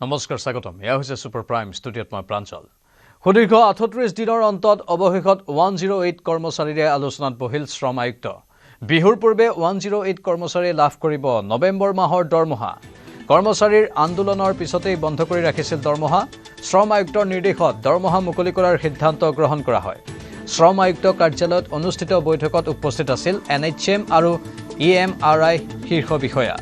নমস্কাৰ স্বাগতম এয়া হৈছে সুপাৰ প্ৰাইম ষ্টুডিঅ'ত মই প্ৰাঞ্জল সুদীৰ্ঘ ৩৮ দিনৰ অন্তত অৱশেষত 108 কৰ্মচাৰীৰে আলোচনাত বহিল শ্ৰম আয়ুক্ত বিহুৰ পূৰ্বে 108 কৰ্মচাৰী লাভ কৰিব নৱেম্বৰ মাহৰ দৰমহা কৰ্মচাৰীৰ আন্দোলনৰ পিছতেই বন্ধ কৰি ৰাখিছিল দৰমহা শ্ৰম আয়ুক্তৰ নিৰ্দেশত দৰমহা মুকলি কৰাৰ সিদ্ধান্ত গ্ৰহণ কৰা হয় শ্ৰম আয়ুক্ত কাৰ্যালয়ত অনুষ্ঠিত বৈঠকত উপস্থিত আছিল NHM আৰু EMRI শীৰ্ষ বিষয়া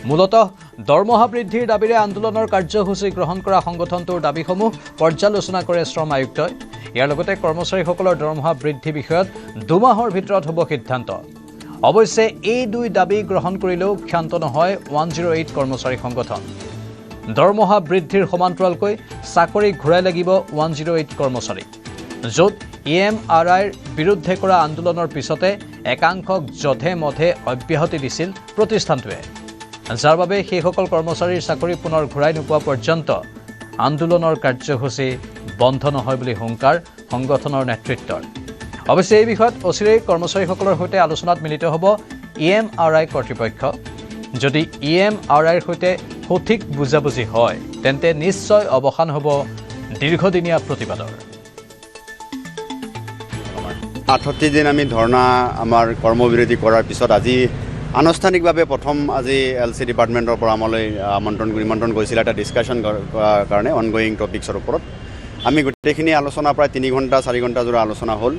মূলতঃ দৰমহা বৃদ্ধিৰ দাবীৰে আন্দোলনৰ কাৰ্যসূচী গ্ৰহণ কৰা সংগঠনটোৰ দাবীসমূহ পৰ্যালোচনা কৰে শ্ৰম আয়ুক্তই ইয়াৰ লগতে কৰ্মচাৰীসকলৰ দৰমহা বৃদ্ধি বিষয়ত 2 মাহৰ ভিতৰত হ'ব সিদ্ধান্ত অৱশ্যে এই দুই দাবী গ্ৰহণ কৰিলেও ক্ষান্ত নহয় 108 কৰ্মচাৰী সংগঠন দৰমহা বৃদ্ধিৰ সমান্তৰালকৈ চাকৰি ঘূৰাই লাগিব 108 কৰ্মচাৰী য'ত EMRIৰ বিৰুদ্ধে কৰা আন্দোলনৰ পিছতে একাংশক জধে মধে অব্যাহতি দিছিল প্ৰতিষ্ঠানটোৱে যাৰ বাবে সেইসকল কৰ্মচাৰীৰ চাকৰি পুনৰ ঘূৰাই নোপোৱা পৰ্যন্ত আন্দোলনৰ কাৰ্যসূচী বন্ধ নহয় বুলি হুংকাৰ সংগঠনৰ নেতৃত্বৰ অৱশ্যে এই বিষয়ত অচিৰেই কৰ্মচাৰীসকলৰ সৈতে আলোচনাত মিলিত হ'ব EMRI কৰ্তৃপক্ষ যদি EMRIৰ সৈতে সঠিক বুজাবুজি হয় তেন্তে নিশ্চয় অৱসান হ'ব দীৰ্ঘদিনীয়া প্ৰতিবাদৰ 68 দিন আমি ধৰ্ণা আমাৰ কৰ্মবিৰতি কৰাৰ পিছত আজি আনুষ্ঠানিকভাৱে প্ৰথম আজি LC ডিপাৰ্টমেণ্টৰ পৰা আমালৈ নিমন্ত্ৰণ কৰিছিল এটা ডিছকাশ্যন কাৰণে অনগোয়িং টপিকছৰ ওপৰত আমি গোটেইখিনি আলোচনা প্ৰায় 3 ঘণ্টা 4 ঘণ্টা জোৰা আলোচনা হ'ল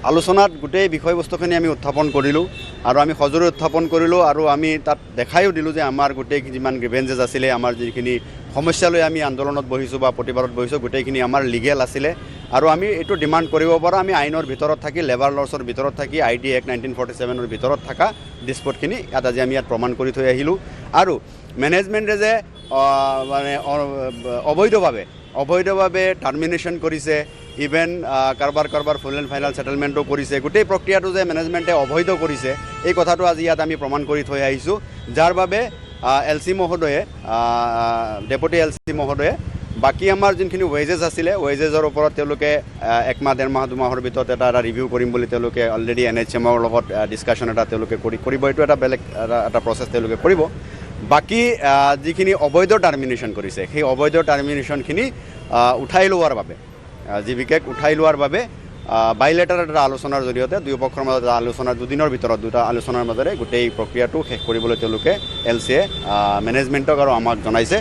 আলোচনাত গোটেই বিষয়বস্তুখিনি আমি উত্থাপন কৰিলোঁ আৰু আমি সজোৰে উত্থাপন কৰিলোঁ আৰু আমি তাত দেখাইও দিলোঁ যে আমাৰ গোটেই যিমান গ্ৰিভেঞ্চেছ আছিলে আমাৰ যিখিনি সমস্যা লৈ আমি আন্দোলনত বহিছোঁ বা প্ৰতিবাদত বহিছোঁ গোটেইখিনি আমাৰ লিগেল আছিলে আৰু আমি এইটো ডিমাণ্ড কৰিব পৰা আমি আইনৰ ভিতৰত থাকি লেবাৰ লছৰ ভিতৰত থাকি ID Act 1947ৰ ভিতৰত থকা ডিছপুটখিনি আজি আমি ইয়াত প্ৰমাণ কৰি থৈ আহিলোঁ আৰু মেনেজমেণ্টে যে মানে অবৈধভাৱে টাৰ্মিনেশ্যন কৰিছে ইভেন কাৰোবাৰ ফুল এণ্ড ফাইনেল ছেটেলমেণ্টো কৰিছে গোটেই প্ৰক্ৰিয়াটো যে মেনেজমেণ্টে অবৈধ কৰিছে এই কথাটো আজি ইয়াত আমি প্ৰমাণ কৰি থৈ আহিছোঁ যাৰ বাবে LC মহোদয়ে ডেপুটি LC মহোদয়ে বাকী আমাৰ যোনখিনি ৱেজেছ আছিলে ৱেজেছৰ ওপৰত তেওঁলোকে 1 মাহ 1.5 মাহ 2 মাহৰ ভিতৰত এটা ৰিভিউ কৰিম বুলি তেওঁলোকে অলৰেডি NHMৰ লগত ডিছকাশ্যন এটা তেওঁলোকে কৰিব এইটো এটা বেলেগ এটা প্ৰচেছ তেওঁলোকে কৰিব বাকী যিখিনি অবৈধ টাৰ্মিনেশ্যন কৰিছে সেই অবৈধ টাৰ্মিনেশ্যনখিনি উঠাই লোৱাৰ বাবে জীৱিকাক উঠাই লোৱাৰ বাবে বাইলেটাৰ এটা আলোচনাৰ জৰিয়তে দুয়োপক্ষৰ মাজত আলোচনাৰ 2 দিনৰ ভিতৰত দুটা আলোচনাৰ মাজেৰে গোটেই প্ৰক্ৰিয়াটো শেষ কৰিবলৈ তেওঁলোকে LCয়ে মেনেজমেণ্টক আৰু আমাক জনাইছে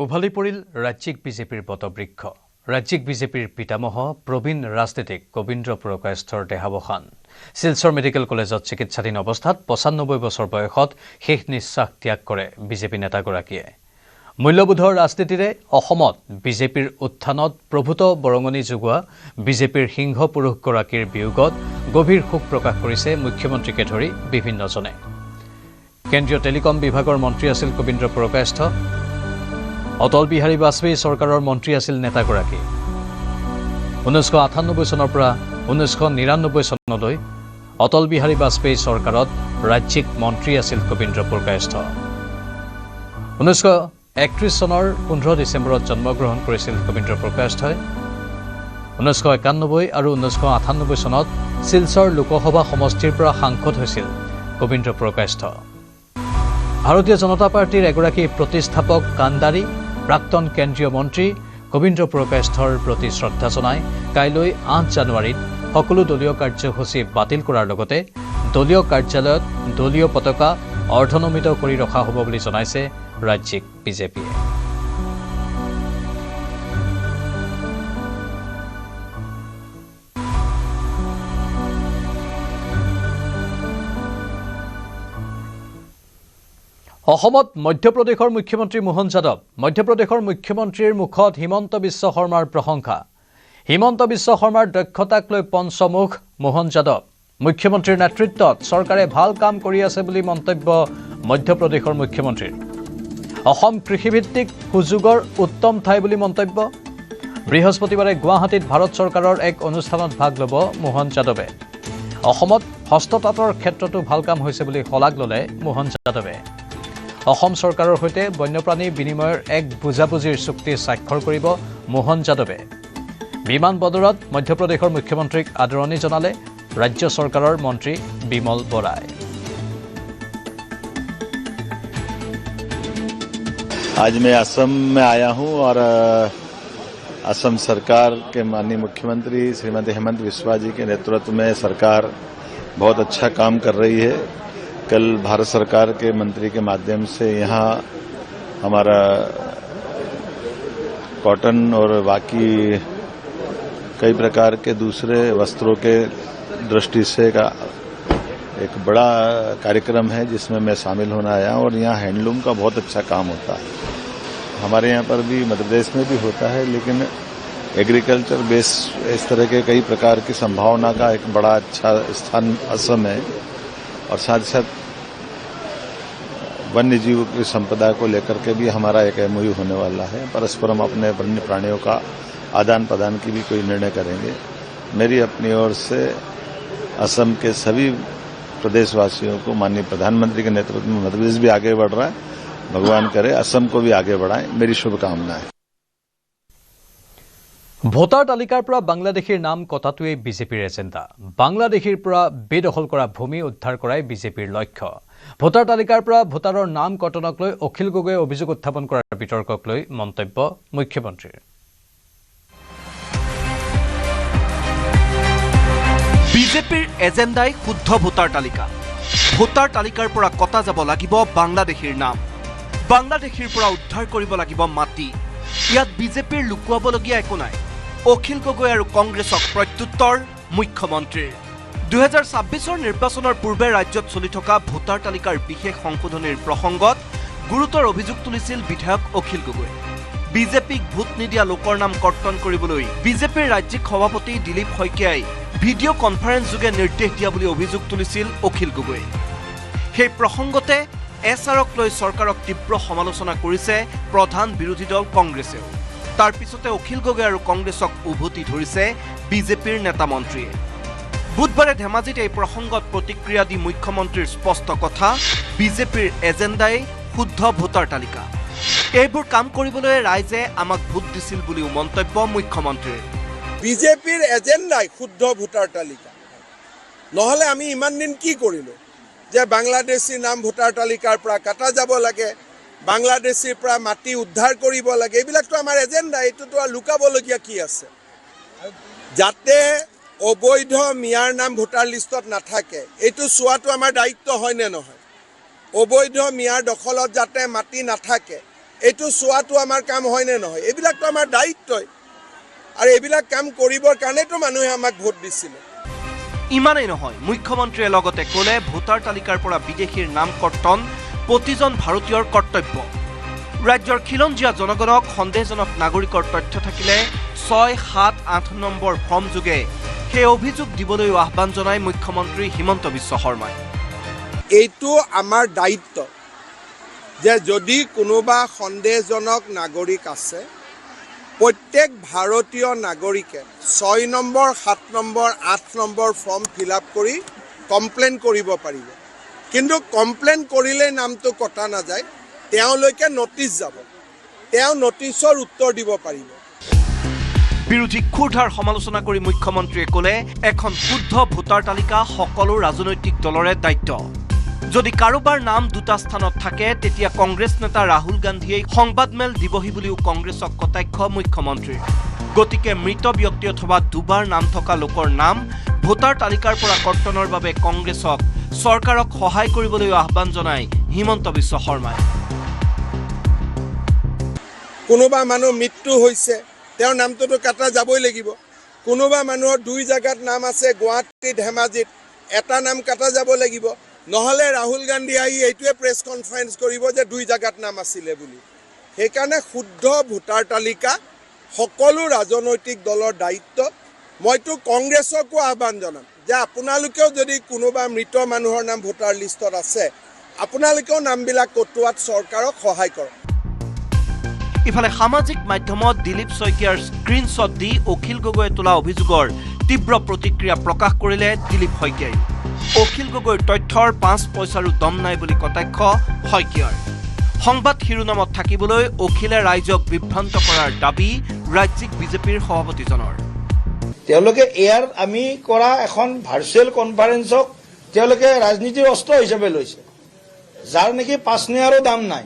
উভালি পৰিল ৰাজ্যিক বিজেপিৰ বটবৃক্ষ ৰাজ্যিক বিজেপিৰ পিতামহ প্ৰবীণ ৰাজনীতিক কবীন্দ্ৰ পুৰকায়স্থৰ দেহাৱসান শিলচৰ মেডিকেল কলেজত চিকিৎসাধীন অৱস্থাত 95 বছৰ বয়সত শেষ নিশ্বাস ত্যাগ কৰে বিজেপি নেতাগৰাকীয়ে মূল্যবোধৰ ৰাজনীতিৰে অসমত বিজেপিৰ উত্থানত প্ৰভূত বৰঙণি যোগোৱা বিজেপিৰ সিংহ পুৰুষগৰাকীৰ বিয়োগত গভীৰ শোক প্ৰকাশ কৰিছে মুখ্যমন্ত্ৰীকে ধৰি বিভিন্নজনে কেন্দ্ৰীয় টেলিকম বিভাগৰ মন্ত্ৰী আছিল কবীন্দ্ৰ পুৰকায়স্থ অটল বিহাৰী বাজপেয়ী চৰকাৰৰ মন্ত্ৰী আছিল নেতাগৰাকী 1998 চনৰ পৰা 1999 চনলৈ অটল বিহাৰী বাজপেয়ী চৰকাৰত ৰাজ্যিক মন্ত্ৰী আছিল কবীন্দ্ৰ পুৰকায়স্থ 1931 চনৰ 15 ডিচেম্বৰত জন্মগ্ৰহণ কৰিছিল কবীন্দ্ৰ পুৰকায়স্থই 1991 আৰু 1998 চনত শিলচৰ লোকসভা সমষ্টিৰ পৰা সাংসদ হৈছিল কবীন্দ্ৰ পুৰকায়স্থ ভাৰতীয় জনতা পাৰ্টিৰ এগৰাকী প্ৰতিষ্ঠাপক কাণ্ডাৰী প্ৰাক্তন কেন্দ্ৰীয় মন্ত্ৰী কবীন্দ্ৰ পুৰকায়স্থৰ প্ৰতি শ্ৰদ্ধা জনাই কাইলৈ 8 জানুৱাৰীত সকলো দলীয় কাৰ্যসূচী বাতিল কৰাৰ লগতে দলীয় কাৰ্যালয়ত দলীয় পতাকা অৰ্ধনমিত কৰি ৰখা হ'ব বুলি জনাইছে ৰাজ্যিক বিজেপিয়ে অসমত মধ্যপ্ৰদেশৰ মুখ্যমন্ত্ৰী মোহন যাদৱ মধ্যপ্ৰদেশৰ মুখ্যমন্ত্ৰীৰ মুখত হিমন্ত বিশ্ব শৰ্মাৰ প্ৰশংসা হিমন্ত বিশ্ব শৰ্মাৰ দক্ষতাক লৈ পঞ্চমুখ মোহন যাদৱ মুখ্যমন্ত্ৰীৰ নেতৃত্বত চৰকাৰে ভাল কাম কৰি আছে বুলি মন্তব্য মধ্যপ্ৰদেশৰ মুখ্যমন্ত্ৰীৰ অসম কৃষিভিত্তিক সুযোগৰ উত্তম ঠাই বুলি মন্তব্য বৃহস্পতিবাৰে গুৱাহাটীত ভাৰত চৰকাৰৰ এক অনুষ্ঠানত ভাগ ল'ব মোহন যাদৱে অসমত হস্ততাঁতৰ ক্ষেত্ৰতো ভাল কাম হৈছে বুলি শলাগ ল'লে মোহন যাদৱে অসম চৰকাৰৰ সৈতে বন্যপ্ৰাণী বিনিময়ৰ এক বুজাবুজিৰ চুক্তি স্বাক্ষৰ কৰিব মোহন যাদৱে বিমান বন্দৰত মধ্যপ্ৰদেশৰ মুখ্যমন্ত্ৰীক আদৰণি জনালে ৰাজ্য চৰকাৰৰ মন্ত্ৰী বিমল বৰাই। आज मैं असम में आया हूं और असम सरकार के माननीय मुख्यमंत्री श्रीमती हेमंत बिस्वा जी के नेतृत्व में सरकार बहुत अच्छा काम कर रही है। कल भारत सरकार के मंत्री के माध्यम से यहाँ हमारा कॉटन और बाकी कई प्रकार के दूसरे वस्त्रों के दृष्टि से का एक बड़ा कार्यक्रम है जिसमें मैं शामिल होना आया और यहाँ हैंडलूम का बहुत अच्छा काम होता है। हमारे यहाँ पर भी मध्य प्रदेश में भी होता है, लेकिन एग्रीकल्चर बेस इस तरह के कई प्रकार की संभावना का एक बड़ा अच्छा स्थान असम है। और साथ ही साथ वन्य जीव की संपदा को लेकर के भी हमारा एक MOU होने वाला है। परस्पर हम अपने वन्य प्राणियों का आदान प्रदान की भी कोई निर्णय करेंगे। मेरी अपनी ओर से असम के सभी प्रदेशवासियों को माननीय प्रधानमंत्री के नेतृत्व में मध्य प्रदेश भी आगे बढ़ रहा है, भगवान करे असम को भी आगे बढ़ाएं, मेरी शुभकामनाएं। ভোটাৰ তালিকাৰ পৰা বাংলাদেশীৰ নাম কটাটোৱে বিজেপিৰ এজেণ্ডা। বাংলাদেশীৰ পৰা বেদখল কৰা ভূমি উদ্ধাৰ কৰাই বিজেপিৰ লক্ষ্য। ভোটাৰ তালিকাৰ পৰা ভোটাৰৰ নাম কটনক লৈ অখিল গগৈয়ে অভিযোগ উত্থাপন কৰাৰ বিতৰ্কক লৈ মন্তব্য মুখ্যমন্ত্ৰীৰ। বিজেপিৰ এজেণ্ডাই শুদ্ধ ভোটাৰ তালিকা। ভোটাৰ তালিকাৰ পৰা কটা যাব লাগিব বাংলাদেশীৰ নাম। বাংলাদেশীৰ পৰা উদ্ধাৰ কৰিব লাগিব মাটি। ইয়াত বিজেপিৰ লুকুৱাবলগীয়া একো নাই। অখিল গগৈ আৰু কংগ্ৰেছক প্ৰত্যুত্তৰ মুখ্যমন্ত্ৰীৰ। 2026 নিৰ্বাচনৰ পূৰ্বে ৰাজ্যত চলি থকা ভোটাৰ তালিকাৰ বিশেষ সংশোধনীৰ প্ৰসংগত গুৰুতৰ অভিযোগ তুলিছিল বিধায়ক অখিল গগৈ। বিজেপিক ভোট নিদিয়া লোকৰ নাম কৰ্তন কৰিবলৈ বিজেপিৰ ৰাজ্যিক সভাপতি দিলীপ শইকীয়াই ভিডিঅ' কনফাৰেন্স যোগে নিৰ্দেশ দিয়া বুলি অভিযোগ তুলিছিল অখিল গগৈ। সেই প্ৰসংগতে এছআৰক লৈ চৰকাৰক তীব্ৰ সমালোচনা কৰিছে প্ৰধান বিৰোধী দল কংগ্ৰেছেও। তাৰ পিছতে অখিল গগৈ আৰু কংগ্ৰেছক উভতি ধৰিছে বিজেপিৰ নেতা মন্ত্ৰীয়ে। বুধবাৰে ধেমাজিত এই প্ৰসংগত প্ৰতিক্ৰিয়া দি মুখ্যমন্ত্ৰীৰ স্পষ্ট কথা, বিজেপিৰ এজেণ্ডাই শুদ্ধ ভোটাৰ তালিকা। এইবোৰ কাম কৰিবলৈ ৰাইজে আমাক ভোট দিছিল বুলিও মন্তব্য মুখ্যমন্ত্ৰীৰ। বিজেপিৰ এজেণ্ডাই শুদ্ধ ভোটাৰ তালিকা। নহ'লে আমি ইমান দিন কি কৰিলোঁ যে বাংলাদেশী নাম ভোটাৰ তালিকাৰ পৰা কাটা যাব লাগে, বাংলাদেশীৰ পৰা মাটি উদ্ধাৰ কৰিব লাগে, এইবিলাকতো আমাৰ এজেণ্ডা। এইটোতো আৰু লুকাবলগীয়া কি আছে? যাতে অবৈধ মিয়াৰ নাম ভোটাৰ লিষ্টত নাথাকে এইটো চোৱাটো আমাৰ দায়িত্ব হয়নে নহয়? অবৈধ মিয়াৰ দখলত যাতে মাটি নাথাকে এইটো চোৱাটো আমাৰ কাম হয়নে নহয়? এইবিলাকতো আমাৰ দায়িত্বই। আৰু এইবিলাক কাম কৰিবৰ কাৰণেতো মানুহে আমাক ভোট দিছিলে। ইমানেই নহয়, মুখ্যমন্ত্ৰীয়ে লগতে ক'লে ভোটাৰ তালিকাৰ পৰা বিদেশীৰ নাম কৰ্তন প্ৰতিজন ভাৰতীয়ৰ কৰ্তব্য। ৰাজ্যৰ খিলঞ্জীয়া জনগণক সন্দেহজনক নাগৰিকৰ তথ্য থাকিলে 678 নম্বৰ ফৰ্ম যোগে সেই অভিযোগ দিবলৈও আহ্বান জনায় মুখ্যমন্ত্ৰী হিমন্ত বিশ্ব শৰ্মাই। এইটো আমাৰ দায়িত্ব যে যদি কোনোবা সন্দেহজনক নাগৰিক আছে, প্ৰত্যেক ভাৰতীয় নাগৰিকে 6 number, 7 number, 8 number form fill up কৰি কমপ্লেইন কৰিব পাৰিব। কিন্তু কমপ্লেইন কৰিলে নামটো কটা নাযায়, তেওঁলৈকে নটিচ যাব, তেওঁ নটিচৰ উত্তৰ দিব পাৰিব। বিৰোধী ক্ষুধাৰ সমালোচনা কৰি মুখ্যমন্ত্ৰীয়ে ক'লে এখন শুদ্ধ ভোটাৰ তালিকা সকলো ৰাজনৈতিক দলৰে দায়িত্ব। যদি কাৰোবাৰ নাম দুটা স্থানত থাকে তেতিয়া কংগ্ৰেছ নেতা ৰাহুল গান্ধীয়ে সংবাদমেল দিবহি বুলিও কংগ্ৰেছক কটাক্ষ মুখ্যমন্ত্ৰীৰ। গতিকে মৃত ব্যক্তি অথবা দুবাৰ নাম থকা লোকৰ নাম ভোটাৰ তালিকাৰ পৰা কৰ্তনৰ বাবে কংগ্ৰেছক চৰকাৰক সহায় কৰিবলৈ আহ্বান জনায় হিমন্ত বিশ্ব শৰ্মাই। কোনোবা মানুহ মৃত্যু হৈছে, তেওঁৰ নামটোতো কাটা যাবই লাগিব। কোনোবা মানুহৰ 2 জাগাত নাম আছে, গুৱাহাটী, ধেমাজিত, এটা নাম কাটা যাব লাগিব। নহ'লে ৰাহুল গান্ধী আহি এইটোৱে প্ৰেছ কনফাৰেন্স কৰিব যে 2 জাগাত নাম আছিলে বুলি। সেইকাৰণে শুদ্ধ ভোটাৰ তালিকা সকলো ৰাজনৈতিক দলৰ দায়িত্ব। মইতো কংগ্ৰেছকো আহ্বান জনাম যে আপোনালোকেও যদি কোনোবা মৃত মানুহৰ নাম ভোটাৰ লিষ্টত আছে, আপোনালোকেও নামবিলাক কটোৱাত চৰকাৰক সহায় কৰক। ইফালে সামাজিক মাধ্যমত দিলীপ শইকীয়াৰ স্ক্ৰীনশ্বট দি অখিল গগৈয়ে তোলা অভিযোগৰ তীব্ৰ প্ৰতিক্ৰিয়া প্ৰকাশ কৰিলে দিলীপ শইকীয়াই। অখিল গগৈৰ তথ্যৰ 5 পইচাৰো দম নাই বুলি কটাক্ষ শইকীয়াৰ। সংবাদ শিৰোনামত থাকিবলৈ অখিলে ৰাইজক বিভ্ৰান্ত কৰাৰ দাবী ৰাজ্যিক বিজেপিৰ সভাপতিজনৰ। তেওঁলোকে ইয়াৰ আমি কৰা এখন ভাৰ্চুৱেল কনফাৰেন্সক তেওঁলোকে ৰাজনীতিৰ অস্ত্ৰ হিচাপে লৈছে, যাৰ নেকি 5 নিয়াৰো দাম নাই,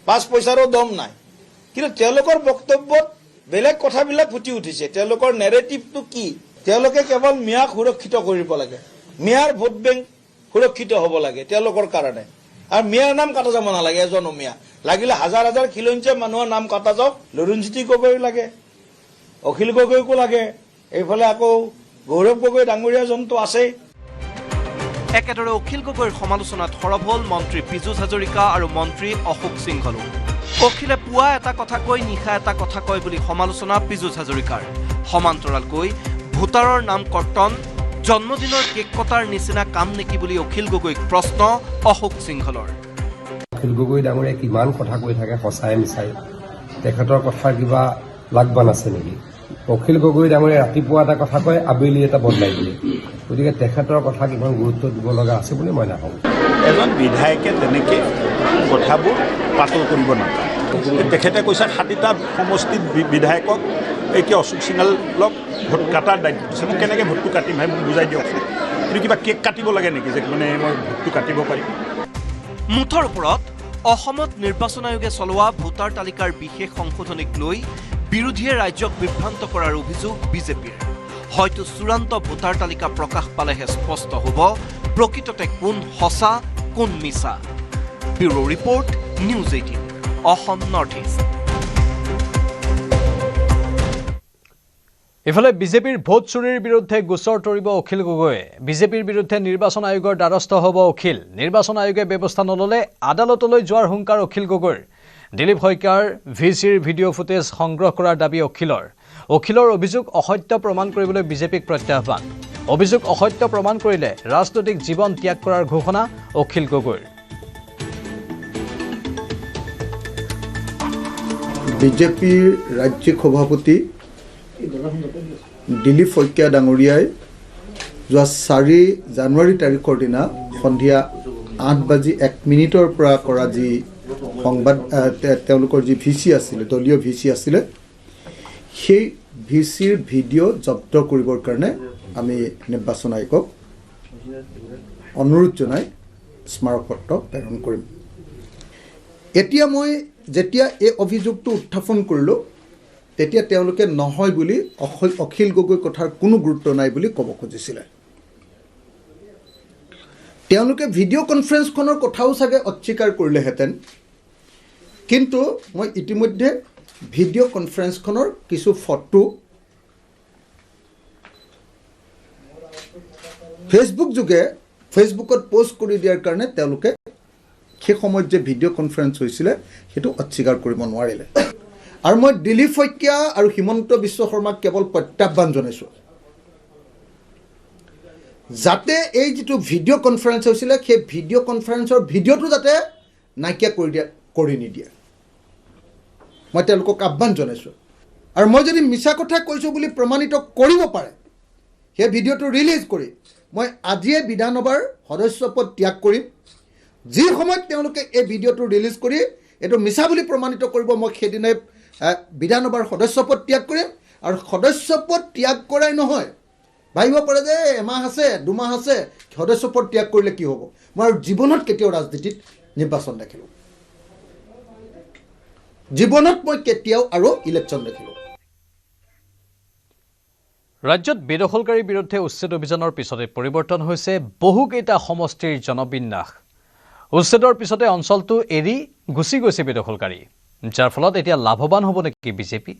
5 পইচাৰো দম নাই, কিন্তু তেওঁলোকৰ বক্তব্যত বেলেগ কথাবিলাক ফুটি উঠিছে। তেওঁলোকৰ নেৰেটিভটো কি? তেওঁলোকে কেৱল মিয়াক সুৰক্ষিত কৰিব লাগে, মিয়াৰ ভোট বেংক সুৰক্ষিত হ'ব লাগে তেওঁলোকৰ কাৰণে, আৰু মিয়াৰ নাম কাটা যাব নালাগে। এজন মিয়া লাগিলে হাজাৰ হাজাৰ খিলঞ্জীয়া মানুহৰ নাম কাটা যাওক, লুৰুণজ্যোতি গগৈ লাগে, অখিল গগৈকো লাগে, এইফালে আকৌ গৌৰৱ গগৈ ডাঙৰীয়া জনটো আছেই। একেদৰে অখিল গগৈৰ সমালোচনাত সৰব হ'ল মন্ত্ৰী পীযুষ হাজৰিকা আৰু মন্ত্ৰী অশোক সিংহলো। অখিলে পুৱা এটা কথা কয়, নিশা এটা কথা কয় বুলি সমালোচনা পীযুষ হাজৰিকাৰ। সমান্তৰালকৈ ভোটাৰৰ নাম কৰ্তন, জন্মদিনৰ কেক কটাৰ নিচিনা কাম নেকি বুলি অখিল গগৈক প্ৰশ্ন অশোক সিংহলৰ। অখিল গগৈ ডাঙৰীয়াই কিমান কথা কৈ থাকে সঁচাই মিছাই, তেখেতৰ কথাৰ কিবা লাগবান আছে নেকি? অখিল গগৈ ডাঙৰীয়াই ৰাতিপুৱা এটা কথা কয়, আবেলি এটা বদলাই দিয়ে, গতিকে তেখেতৰ কথা কিমান গুৰুত্ব দিব লগা আছে বুলি মই নাভাবোঁ। এজন বিধায়কে তেনেকৈ কথাবোৰ পাতল কৰিব নাপায়। তেখেতে কৈছে 60টা সমষ্টিত বিধায়কক এতিয়া অশোক সিংহলক ভোট কাটাৰ দায়িত্ব দিছে। মোক কেনেকৈ ভোটটো কাটিম ভাই, মোক বুজাই দিয়ক। কিন্তু কিবা কেক কাটিব লাগে নেকি যে মানে মই ভোটটো কাটিব পাৰিম? মুঠৰ ওপৰত অসমত নিৰ্বাচন আয়োগে চলোৱা ভোটাৰ তালিকাৰ বিশেষ সংশোধনীক লৈ বিৰোধীয়ে ৰাজ্যক বিভ্ৰান্ত কৰাৰ অভিযোগ বিজেপিৰ। হয়তো চূড়ান্ত ভোটাৰ তালিকা প্ৰকাশ পালেহে স্পষ্ট হ'ব প্ৰকৃততে কোন সঁচা কোন মিছা। Bureau report, news 18, Assam north east. ইফালে বিজেপিৰ ভোট চুৰিৰ বিৰুদ্ধে গোচৰ তৰিব অখিল গগৈয়ে। বিজেপিৰ বিৰুদ্ধে নিৰ্বাচন আয়োগৰ দ্বাৰস্থ হ'ব অখিল। নিৰ্বাচন আয়োগে ব্যৱস্থা নল'লে আদালতলৈ যোৱাৰ হুংকাৰ অখিল গগৈৰ। দিলীপ শইকীয়াৰ ভিচিৰ ভিডিঅ' ফুটেজ সংগ্ৰহ কৰাৰ দাবী অখিলৰ। অখিলৰ অভিযোগ অসত্য প্ৰমাণ কৰিবলৈ বিজেপিক প্ৰত্যাহ্বান। অভিযোগ অসত্য প্ৰমাণ কৰিলে ৰাজনৈতিক জীৱন ত্যাগ কৰাৰ ঘোষণা অখিল গগৈৰ। বিজেপিৰ ৰাজ্যিক সভাপতি দিলীপ শইকীয়া ডাঙৰীয়াই যোৱা 4 জানুৱাৰী তাৰিখৰ দিনা সন্ধিয়া 8:01 পৰা কৰা যি সংবাদ তেওঁলোকৰ যি ভিচি আছিলে, দলীয় ভিচি আছিলে, সেই ভিচিৰ ভিডিঅ' জব্দ কৰিবৰ কাৰণে আমি নিৰ্বাচন আয়োগক অনুৰোধ জনাই স্মাৰকপত্ৰ প্ৰেৰণ কৰিম। এতিয়া মই যেতিয়া এই অভিযোগটো উত্থাপন কৰিলোঁ, তেতিয়া তেওঁলোকে নহয় বুলি অখিল গগৈ কথাৰ কোনো গুৰুত্ব নাই বুলি ক'ব খুজিছিলে। তেওঁলোকে ভিডিঅ' কনফাৰেন্সখনৰ কথাও চাগে অস্বীকাৰ কৰিলেহেঁতেন, কিন্তু মই ইতিমধ্যে ভিডিঅ' কনফাৰেন্সখনৰ কিছু ফটো ফেচবুকত পোষ্ট কৰি দিয়াৰ কাৰণে তেওঁলোকে সেই সময়ত যে ভিডিঅ' কনফাৰেন্স হৈছিলে সেইটো অস্বীকাৰ কৰিব নোৱাৰিলে। আৰু মই দিলীপ শইকীয়া আৰু হিমন্ত বিশ্ব শৰ্মাক কেৱল প্ৰত্যাহ্বান জনাইছোঁ, যাতে এই যিটো ভিডিঅ' কনফাৰেন্স হৈছিলে সেই ভিডিঅ' কনফাৰেন্সৰ ভিডিঅ'টো যাতে নাইকিয়া কৰি নিদিয়ে, মই তেওঁলোকক আহ্বান জনাইছোঁ। আৰু মই যদি মিছা কথা কৈছোঁ বুলি প্ৰমাণিত কৰিব পাৰে, সেই ভিডিঅ'টো ৰিলিজ কৰি মই আজিয়ে বিধানসভাৰ সদস্য পদ ত্যাগ কৰিম। যি সময়ত তেওঁলোকে এই ভিডিঅ'টো ৰিলিজ কৰি এইটো মিছা বুলি প্ৰমাণিত কৰিব, মই সেইদিনাই বিধানসভাৰ সদস্য পদ ত্যাগ কৰিম। আৰু সদস্য পদ ত্যাগ কৰাই নহয়, ভাবিব পাৰে যে এমাহ আছে 2 মাহ আছে, সদস্য পদ ত্যাগ কৰিলে কি হ'ব। মই আৰু জীৱনত কেতিয়াও ৰাজনীতিত নিৰ্বাচন দেখিলোঁ, জীৱনত মই কেতিয়াও আৰু ইলেকশ্যন দেখিলোঁ। ৰাজ্যত বেদখলকাৰীৰ বিৰুদ্ধে উচ্ছেদ অভিযানৰ পিছতে পৰিৱৰ্তন হৈছে বহুকেইটা সমষ্টিৰ জনবিন্যাস। উচ্ছেদৰ পিছতে অঞ্চলটো এৰি গুচি গৈছে বেদখলকাৰী, যাৰ ফলত এতিয়া লাভৱান হ'ব নেকি বিজেপি?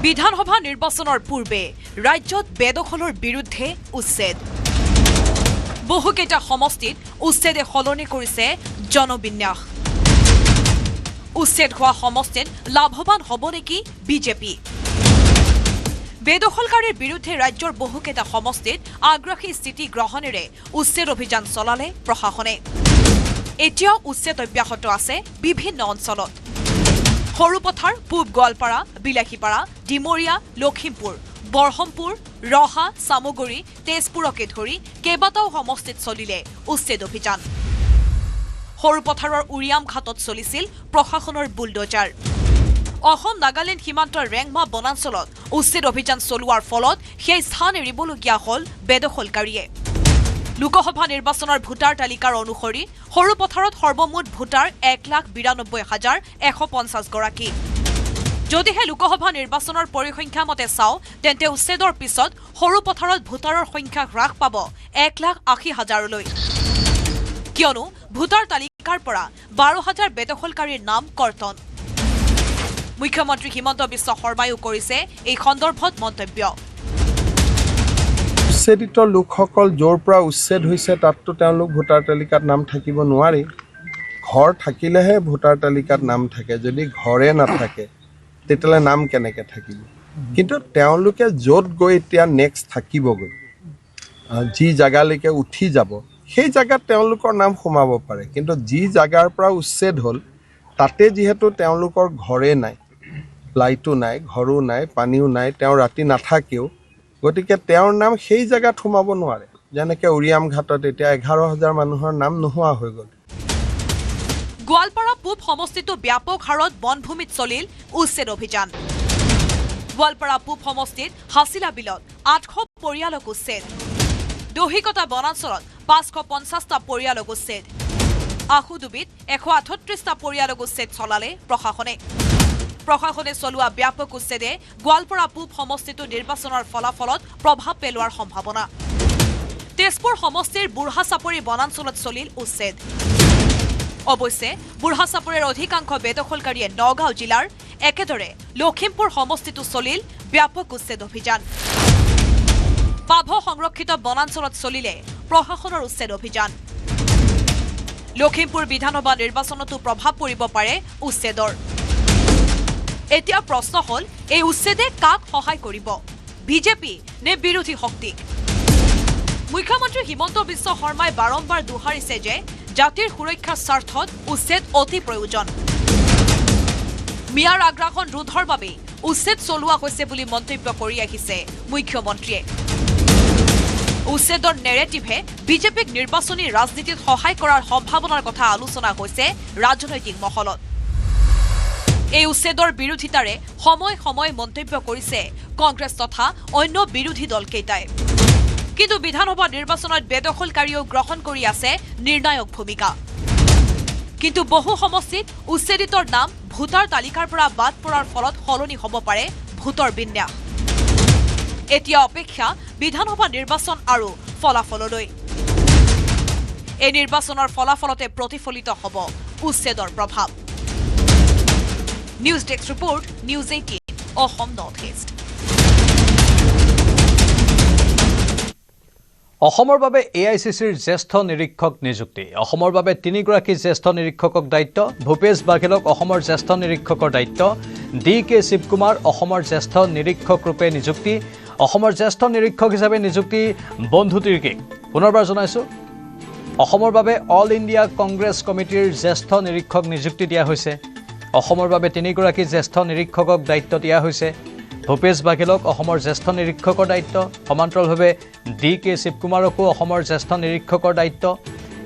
বিধানসভা নিৰ্বাচনৰ পূৰ্বে ৰাজ্যত বেদখলৰ বিৰুদ্ধে উচ্ছেদ। বহুকেইটা সমষ্টিত উচ্ছেদে সলনি কৰিছে জনবিন্যাস। উচ্ছেদ হোৱা সমষ্টিত লাভৱান হ'ব নেকি বিজেপি? বেদখলকাৰীৰ বিৰুদ্ধে ৰাজ্যৰ বহুকেইটা সমষ্টিত আগ্ৰাসী স্থিতি গ্ৰহণেৰে উচ্ছেদ অভিযান চলালে প্ৰশাসনে। এতিয়াও উচ্ছেদ অব্যাহত আছে বিভিন্ন অঞ্চলত। সৰুপথাৰ, পূব গোৱালপাৰা, বিলাসীপাৰা, ডিমৰীয়া, লখিমপুৰ, বৰহমপুৰ, ৰহা, চামগুৰি, তেজপুৰকে ধৰি কেইবাটাও সমষ্টিত চলিলে উচ্ছেদ অভিযান। সৰুপথাৰৰ উৰিয়াম ঘাটত চলিছিল প্ৰশাসনৰ বুলডোজাৰ। অসম নাগালেণ্ড সীমান্তৰ ৰেংমা বনাঞ্চলত উচ্ছেদ অভিযান চলোৱাৰ ফলত সেই স্থান এৰিবলগীয়া হ'ল বেদখলকাৰীয়ে। লোকসভা নিৰ্বাচনৰ ভোটাৰ তালিকাৰ অনুসৰি সৰু পথাৰত সৰ্বমুঠ ভোটাৰ 1,92,150 গৰাকী। যদিহে লোকসভা নিৰ্বাচনৰ পৰিসংখ্যা মতে চাওঁ তেন্তে উচ্ছেদৰ পিছত সৰু পথাৰত ভোটাৰৰ সংখ্যা হ্ৰাস পাব 1,80,000লৈ। কিয়নো ভোটাৰ তালিকাৰ পৰা 12,000 বেদখলকাৰীৰ নাম কৰ্তন। মুখ্যমন্ত্ৰী হিমন্ত বিশ্ব শৰ্মায়ো কৰিছে এই সন্দৰ্ভত মন্তব্য। উচ্ছেদিত লোকসকল য'ৰ পৰা উচ্ছেদ হৈছে তাততো তেওঁলোক ভোটাৰ তালিকাত নাম থাকিব নোৱাৰে। ঘৰ থাকিলেহে ভোটাৰ তালিকাত নাম থাকে, যদি ঘৰে নাথাকে তেতিয়াহ'লে নাম কেনেকৈ থাকিব। কিন্তু তেওঁলোকে য'ত গৈ এতিয়া নেক্সট থাকিবগৈ, যি জেগালৈকে উঠি যাব সেই জেগাত তেওঁলোকৰ নাম সোমাব পাৰে। কিন্তু যি জেগাৰ পৰা উচ্ছেদ হ'ল তাতে যিহেতু তেওঁলোকৰ ঘৰে নাই, লাইটো নাই, ঘৰো নাই, পানীও নাই, তেওঁ ৰাতি নাথাকেও, গতিকে তেওঁৰ নাম সেই জেগাত সোমাব নোৱাৰে। যেনেকৈ উৰিয়াম ঘাটত এতিয়া 11,000 মানুহৰ নাম নোহোৱা হৈ গ'ল। গোৱালপাৰা পূব সমষ্টিতো ব্যাপক হাৰত বনভূমিত চলিল উচ্ছেদ অভিযান। গোৱালপাৰা পূব সমষ্টিত হাছিলা বিলত 800 পৰিয়ালক উচ্ছেদ। দহিকতা বনাঞ্চলত 550টা পৰিয়ালক উচ্ছেদ। আশুডুবিত 138টা পৰিয়ালক উচ্ছেদ চলালে প্ৰশাসনে। প্ৰশাসনে চলোৱা ব্যাপক উচ্ছেদে গোৱালপাৰা পূব সমষ্টিটো নিৰ্বাচনৰ ফলাফলত প্ৰভাৱ পেলোৱাৰ সম্ভাৱনা। তেজপুৰ সমষ্টিৰ বুঢ়াচাপৰি বনাঞ্চলত চলিল উচ্ছেদ। অৱশ্যে বুঢ়াচাপৰিৰ অধিকাংশ বেদখলকাৰীয়ে নগাঁও জিলাৰ, একেদৰে লখিমপুৰ সমষ্টিতো চলিল ব্যাপক উচ্ছেদ অভিযান। পাভ সংৰক্ষিত বনাঞ্চলত চলিলে প্ৰশাসনৰ উচ্ছেদ অভিযান। লখিমপুৰ বিধানসভা নিৰ্বাচনতো প্ৰভাৱ পৰিব পাৰে উচ্ছেদৰ। এতিয়া প্ৰশ্ন হ'ল এই উচ্ছেদে কাক সহায় কৰিব, বিজেপি নে বিৰোধী শক্তিক? মুখ্যমন্ত্ৰী হিমন্ত বিশ্ব শৰ্মাই বাৰম্বাৰ দোহাৰিছে যে জাতিৰ সুৰক্ষাৰ স্বাৰ্থত উচ্ছেদ অতি প্ৰয়োজন। মিয়াৰ আগ্ৰাসন ৰোধৰ বাবে উচ্ছেদ চলোৱা হৈছে বুলি মন্তব্য কৰি আহিছে মুখ্যমন্ত্ৰীয়ে। উচ্ছেদৰ নেৰেটিভে বিজেপিক নিৰ্বাচনী ৰাজনীতিত সহায় কৰাৰ সম্ভাৱনাৰ কথা আলোচনা হৈছে ৰাজনৈতিক মহলত। এই উচ্ছেদৰ বিৰোধিতাৰে সময় সময় মন্তব্য কৰিছে কংগ্ৰেছ তথা অন্য বিৰোধী দলকেইটাই। কিন্তু বিধানসভা নিৰ্বাচনত বেদখলকাৰীও গ্ৰহণ কৰি আছে নিৰ্ণায়ক ভূমিকা। কিন্তু বহু সমষ্টিত উচ্ছেদিতৰ নাম ভোটাৰ তালিকাৰ পৰা বাদ পৰাৰ ফলত সলনি হ'ব পাৰে ভোটৰ বিন্যাস। এতিয়া অপেক্ষা বিধানসভা নিৰ্বাচন আৰু ফলাফললৈ। এই নিৰ্বাচনৰ ফলাফলতে প্ৰতিফলিত হ'ব উচ্ছেদৰ প্ৰভাৱ। News desk report, news 18 Assam north east. অসমৰ বাবে AICCৰ জ্যেষ্ঠ নিৰীক্ষক নিযুক্তি। অসমৰ বাবে 3গৰাকী জ্যেষ্ঠ নিৰীক্ষকক দায়িত্ব। ভূপেশ বাঘেলক অসমৰ জ্যেষ্ঠ নিৰীক্ষকৰ দায়িত্ব। DK শিৱকুমাৰ অসমৰ জ্যেষ্ঠ নিৰীক্ষক ৰূপে নিযুক্তি। অসমৰ জ্যেষ্ঠ নিৰীক্ষক হিচাপে নিযুক্তি বন্ধু তিৰ্কীক। পুনৰবাৰ জনাইছোঁ, অসমৰ বাবে অল ইণ্ডিয়া কংগ্ৰেছ কমিটিৰ জ্যেষ্ঠ নিৰীক্ষক নিযুক্তি দিয়া হৈছে। অসমৰ বাবে 3গৰাকী জ্যেষ্ঠ নিৰীক্ষকক দায়িত্ব দিয়া হৈছে। ভূপেশ বাঘেলক অসমৰ জ্যেষ্ঠ নিৰীক্ষকৰ দায়িত্ব, সমান্তৰালভাৱে DK শিৱকুমাৰকো অসমৰ জ্যেষ্ঠ নিৰীক্ষকৰ দায়িত্ব।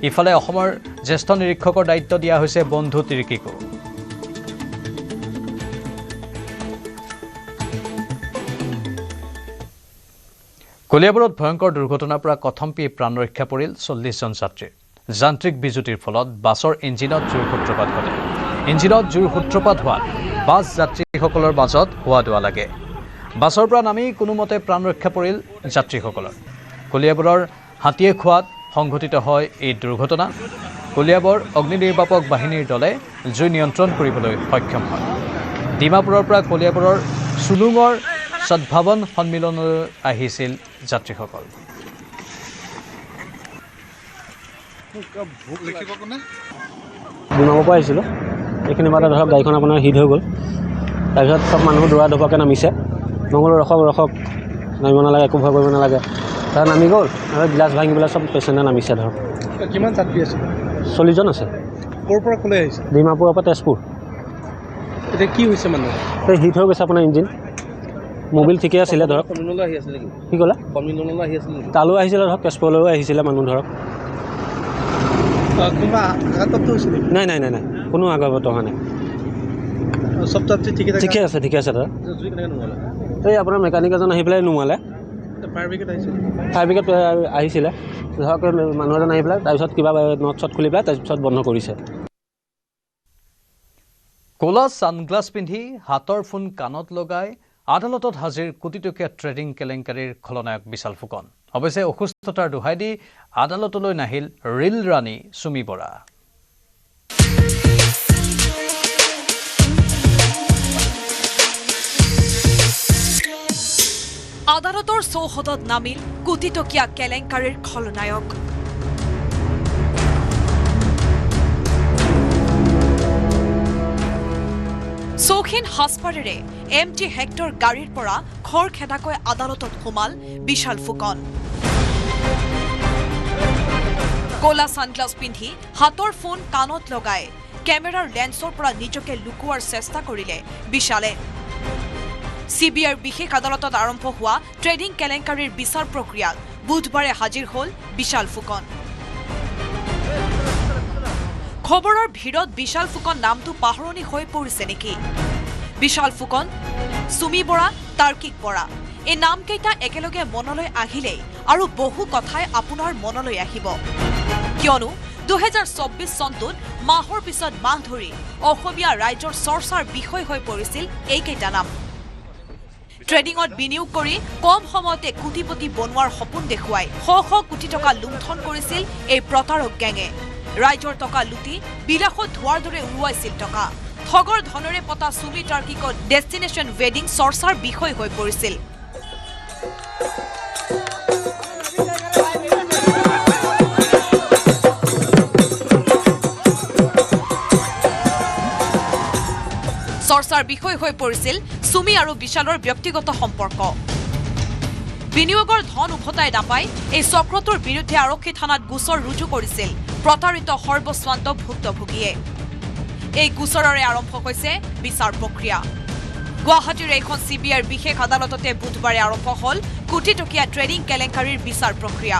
ইফালে অসমৰ জ্যেষ্ঠ নিৰীক্ষকৰ দায়িত্ব দিয়া হৈছে বন্ধু তিৰ্কীকো। কলিয়াবৰত ভয়ংকৰ দুৰ্ঘটনাৰ পৰা কথম্পি প্ৰাণ ৰক্ষা পৰিল 40জন যাত্ৰীৰ। যান্ত্ৰিক বিজুতিৰ ফলত বাছৰ ইঞ্জিনত জুইৰ সূত্ৰপাত ঘটে। ইঞ্জিনত জুইৰ সূত্ৰপাত হোৱাত বাছ যাত্ৰীসকলৰ মাজত হোৱা দোৱা লাগে। বাছৰ পৰা নামি কোনোমতে প্ৰাণ ৰক্ষা পৰিল যাত্ৰীসকলৰ। কলিয়াবৰৰ হাতীয়েখোৱাত সংঘটিত হয় এই দুৰ্ঘটনা। কলিয়াবৰ অগ্নিনিৰ্বাপক বাহিনীৰ দলে জুই নিয়ন্ত্ৰণ কৰিবলৈ সক্ষম হয়। ডিমাপুৰৰ পৰা কলিয়াবৰৰ চুলুঙৰ সদ্ভাৱন সন্মিলনলৈ আহিছিল যাত্ৰীসকল। ডিমাপুৰৰ পৰা আহিছিলোঁ, এইখিনি বাটে ধৰক গাড়ীখন আপোনাৰ হিট হৈ গ'ল। তাৰপিছত চব মানুহ দৌৰা ধপাকৈ নামিছে। মই বোলো ৰখক ৰখক, নামিব নালাগে, একো ভয় কৰিব নালাগে। তাৰ নামি গ'ল আৰু গিলাচ ভাঙি পেলাই চব পেচেণ্টাৰ নামিছে। ধৰক কিমান যাত্ৰী আছে? 40জন আছে। ক'ৰ পৰা ক'লৈ আহিছে? ডিমাপুৰৰ পৰা তেজপুৰ। এতিয়া কি হৈছে মানুহ? এই হিট হৈ গৈছে আপোনাৰ ইঞ্জিন। মোবিল ঠিকে আছিলে ধৰক। সন্মিলনলৈ আহি আছিলে নেকি? কি ক'লে? সন্মিলনলৈ আহি আছিলে নেকি? তালৈ আহিছিলে ধৰক, তেজপুৰলৈও আহিছিলে মানুহ ধৰক। কোনোবা আঘাতপ্ৰাপ্ত হৈছিলে? নাই নাই নাই নাই, কোনো আঘাতপ্ৰাপ্ত হোৱা নাই। চব তাত ঠিকে থাকে ঠিকে আছে দাদা জুই কেনেকৈ নুমালে এই আপোনাৰ মেকানিক এজন আহি পেলাই নুমালে ফায়াৰ ব্ৰিগেড আহিছিল ফায়াৰ ব্ৰিগেড আহিছিলে ধৰক মানুহ এজন আহি পেলাই তাৰপিছত কিবা নট চট খুলি পেলাই তাৰপিছত বন্ধ কৰিছে ক'লা ছানগ্লাছ পিন্ধি হাতৰ ফোন কাণত লগাই আদালতত হাজিৰ কোটিটকীয়া ট্ৰেডিং কেলেংকাৰীৰ খলনায়ক বিশাল ফুকন অৱশ্যে অসুস্থতাৰ দোহাই দি আদালতলৈ নাহিল ৰিল ৰাণী সুমি বৰা আদালতৰ চৌহদত নামিল কোটিটকীয়া কেলেংকাৰীৰ খলনায়ক চৌখিন সাজপাৰেৰে এমটি হেক্টৰ গাড়ীৰ পৰা খৰখেদাকৈ আদালতত সোমাল বিশাল ফুকন ক'লা ছানগ্লাছ পিন্ধি হাতৰ ফোন কাণত লগাই কেমেৰাৰ লেন্সৰ পৰা নিজকে লুকুৱাৰ চেষ্টা কৰিলে বিশালে CBIৰ বিশেষ আদালতত আৰম্ভ হোৱা ট্ৰেডিং কেলেংকাৰীৰ বিচাৰ প্ৰক্ৰিয়াত বুধবাৰে হাজিৰ হ'ল বিশাল ফুকন খবৰৰ ভিৰত বিশাল ফুকন নামটো পাহৰণি হৈ পৰিছে নেকি বিশাল ফুকন সুমি বৰা তাৰ্কিক বৰা এই নামকেইটা একেলগে মনলৈ আহিলেই আৰু বহু কথাই আপোনাৰ মনলৈ আহিব কিয়নো 2024 চনটোত মাহৰ পিছত মাহ ধৰি অসমীয়া ৰাইজৰ চৰ্চাৰ বিষয় হৈ পৰিছিল এইকেইটা নাম ট্ৰেডিঙত বিনিয়োগ কৰি কম সময়তে কোটিপতি বনোৱাৰ সপোন দেখুৱাই শ কোটি টকা লুণ্ঠন কৰিছিল এই প্ৰতাৰক গেঙে ৰাইজৰ টকা লুটি বিলাসত ধোৱাৰ দৰে উৰুৱাইছিল টকা ঠগৰ ধনেৰে পতা সুমি তাৰ্কিকৰ ডেষ্টিনেশ্যন ৱেডিং চৰ্চাৰ বিষয় হৈ পৰিছিল চৰ্চাৰ বিষয় হৈ পৰিছিল সুমি আৰু বিশালৰ ব্যক্তিগত সম্পৰ্ক বিনিয়োগৰ ধন উভতাই নাপাই এই চক্ৰটোৰ বিৰুদ্ধে আৰক্ষী থানাত গোচৰ ৰুজু কৰিছিল প্ৰতাৰিত সৰ্বস্বান্ত ভুক্তভোগীয়ে এই গোচৰৰে আৰম্ভ হৈছে বিচাৰ প্ৰক্ৰিয়া গুৱাহাটীৰ এখন CBIৰ বিশেষ আদালততে বুধবাৰে আৰম্ভ হ'ল কোটিটকীয়া ট্ৰেডিং কেলেংকাৰীৰ বিচাৰ প্ৰক্ৰিয়া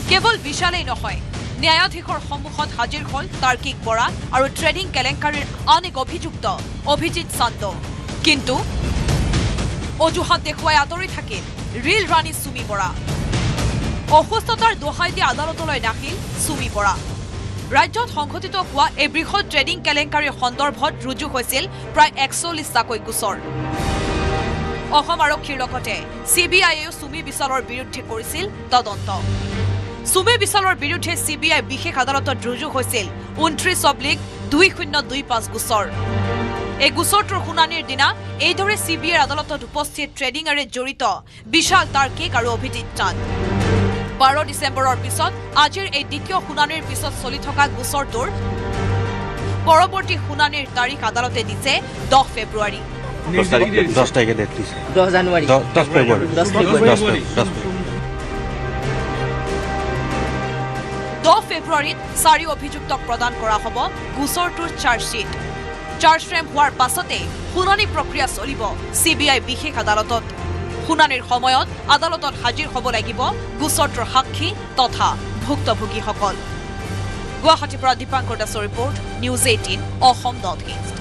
কেৱল বিশালেই নহয় ন্যায়াধীশৰ সন্মুখত হাজিৰ হ'ল তাৰ্কিক বৰা আৰু ট্ৰেডিং কেলেংকাৰীৰ আন এক অভিযুক্ত অভিজিৎ চান্দ কিন্তু অজুহাত দেখুৱাই আঁতৰি থাকিল ৰিল ৰাণী সুমি বৰা অসুস্থতাৰ দোহাই দি আদালতলৈ নাহিল সুমি বৰা ৰাজ্যত সংঘটিত হোৱা এই বৃহৎ ট্ৰেডিং কেলেংকাৰীৰ সন্দৰ্ভত ৰুজু হৈছিল প্ৰায় ৪১টাকৈ গোচৰ অসম আৰক্ষীৰ লগতে CBIয়েও সুমি বিশালৰ বিৰুদ্ধে কৰিছিল তদন্ত সুমি বিশালৰ বিৰুদ্ধে CBI বিশেষ আদালতত ৰুজু হৈছিল 29/2025 গোচৰ এই গোচৰটোৰ শুনানিৰ দিনা এইদৰে CBIৰ আদালতত উপস্থিত ট্ৰেডিঙেৰে জড়িত বিশাল তাৰ্কিক আৰু অভিজিৎ চান্দ 12 ডিচেম্বৰৰ পিছত আজিৰ এই দ্বিতীয় শুনানিৰ পিছত চলি থকা গোচৰটোৰ পৰৱৰ্তী শুনানিৰ তাৰিখ আদালতে দিছে 10 ফেব্ৰুৱাৰী 10 তাৰিখে ডেট দিছে 10 জানুৱাৰী 10 ফেব্ৰুৱাৰী 10 ফেব্ৰুৱাৰীত 4 অভিযুক্তক প্ৰদান কৰা হ'ব গোচৰটোৰ চাৰ্জশ্বীট চাৰ্জ ফ্ৰেম হোৱাৰ পাছতে শুনানি প্ৰক্ৰিয়া চলিব CBI বিশেষ আদালতত শুনানিৰ সময়ত আদালতত হাজিৰ হ'ব লাগিব গোচৰটোৰ সাক্ষী তথা ভুক্তভোগীসকল গুৱাহাটীৰ পৰা দীপাংকৰ দাসৰ report news 18 Assam north east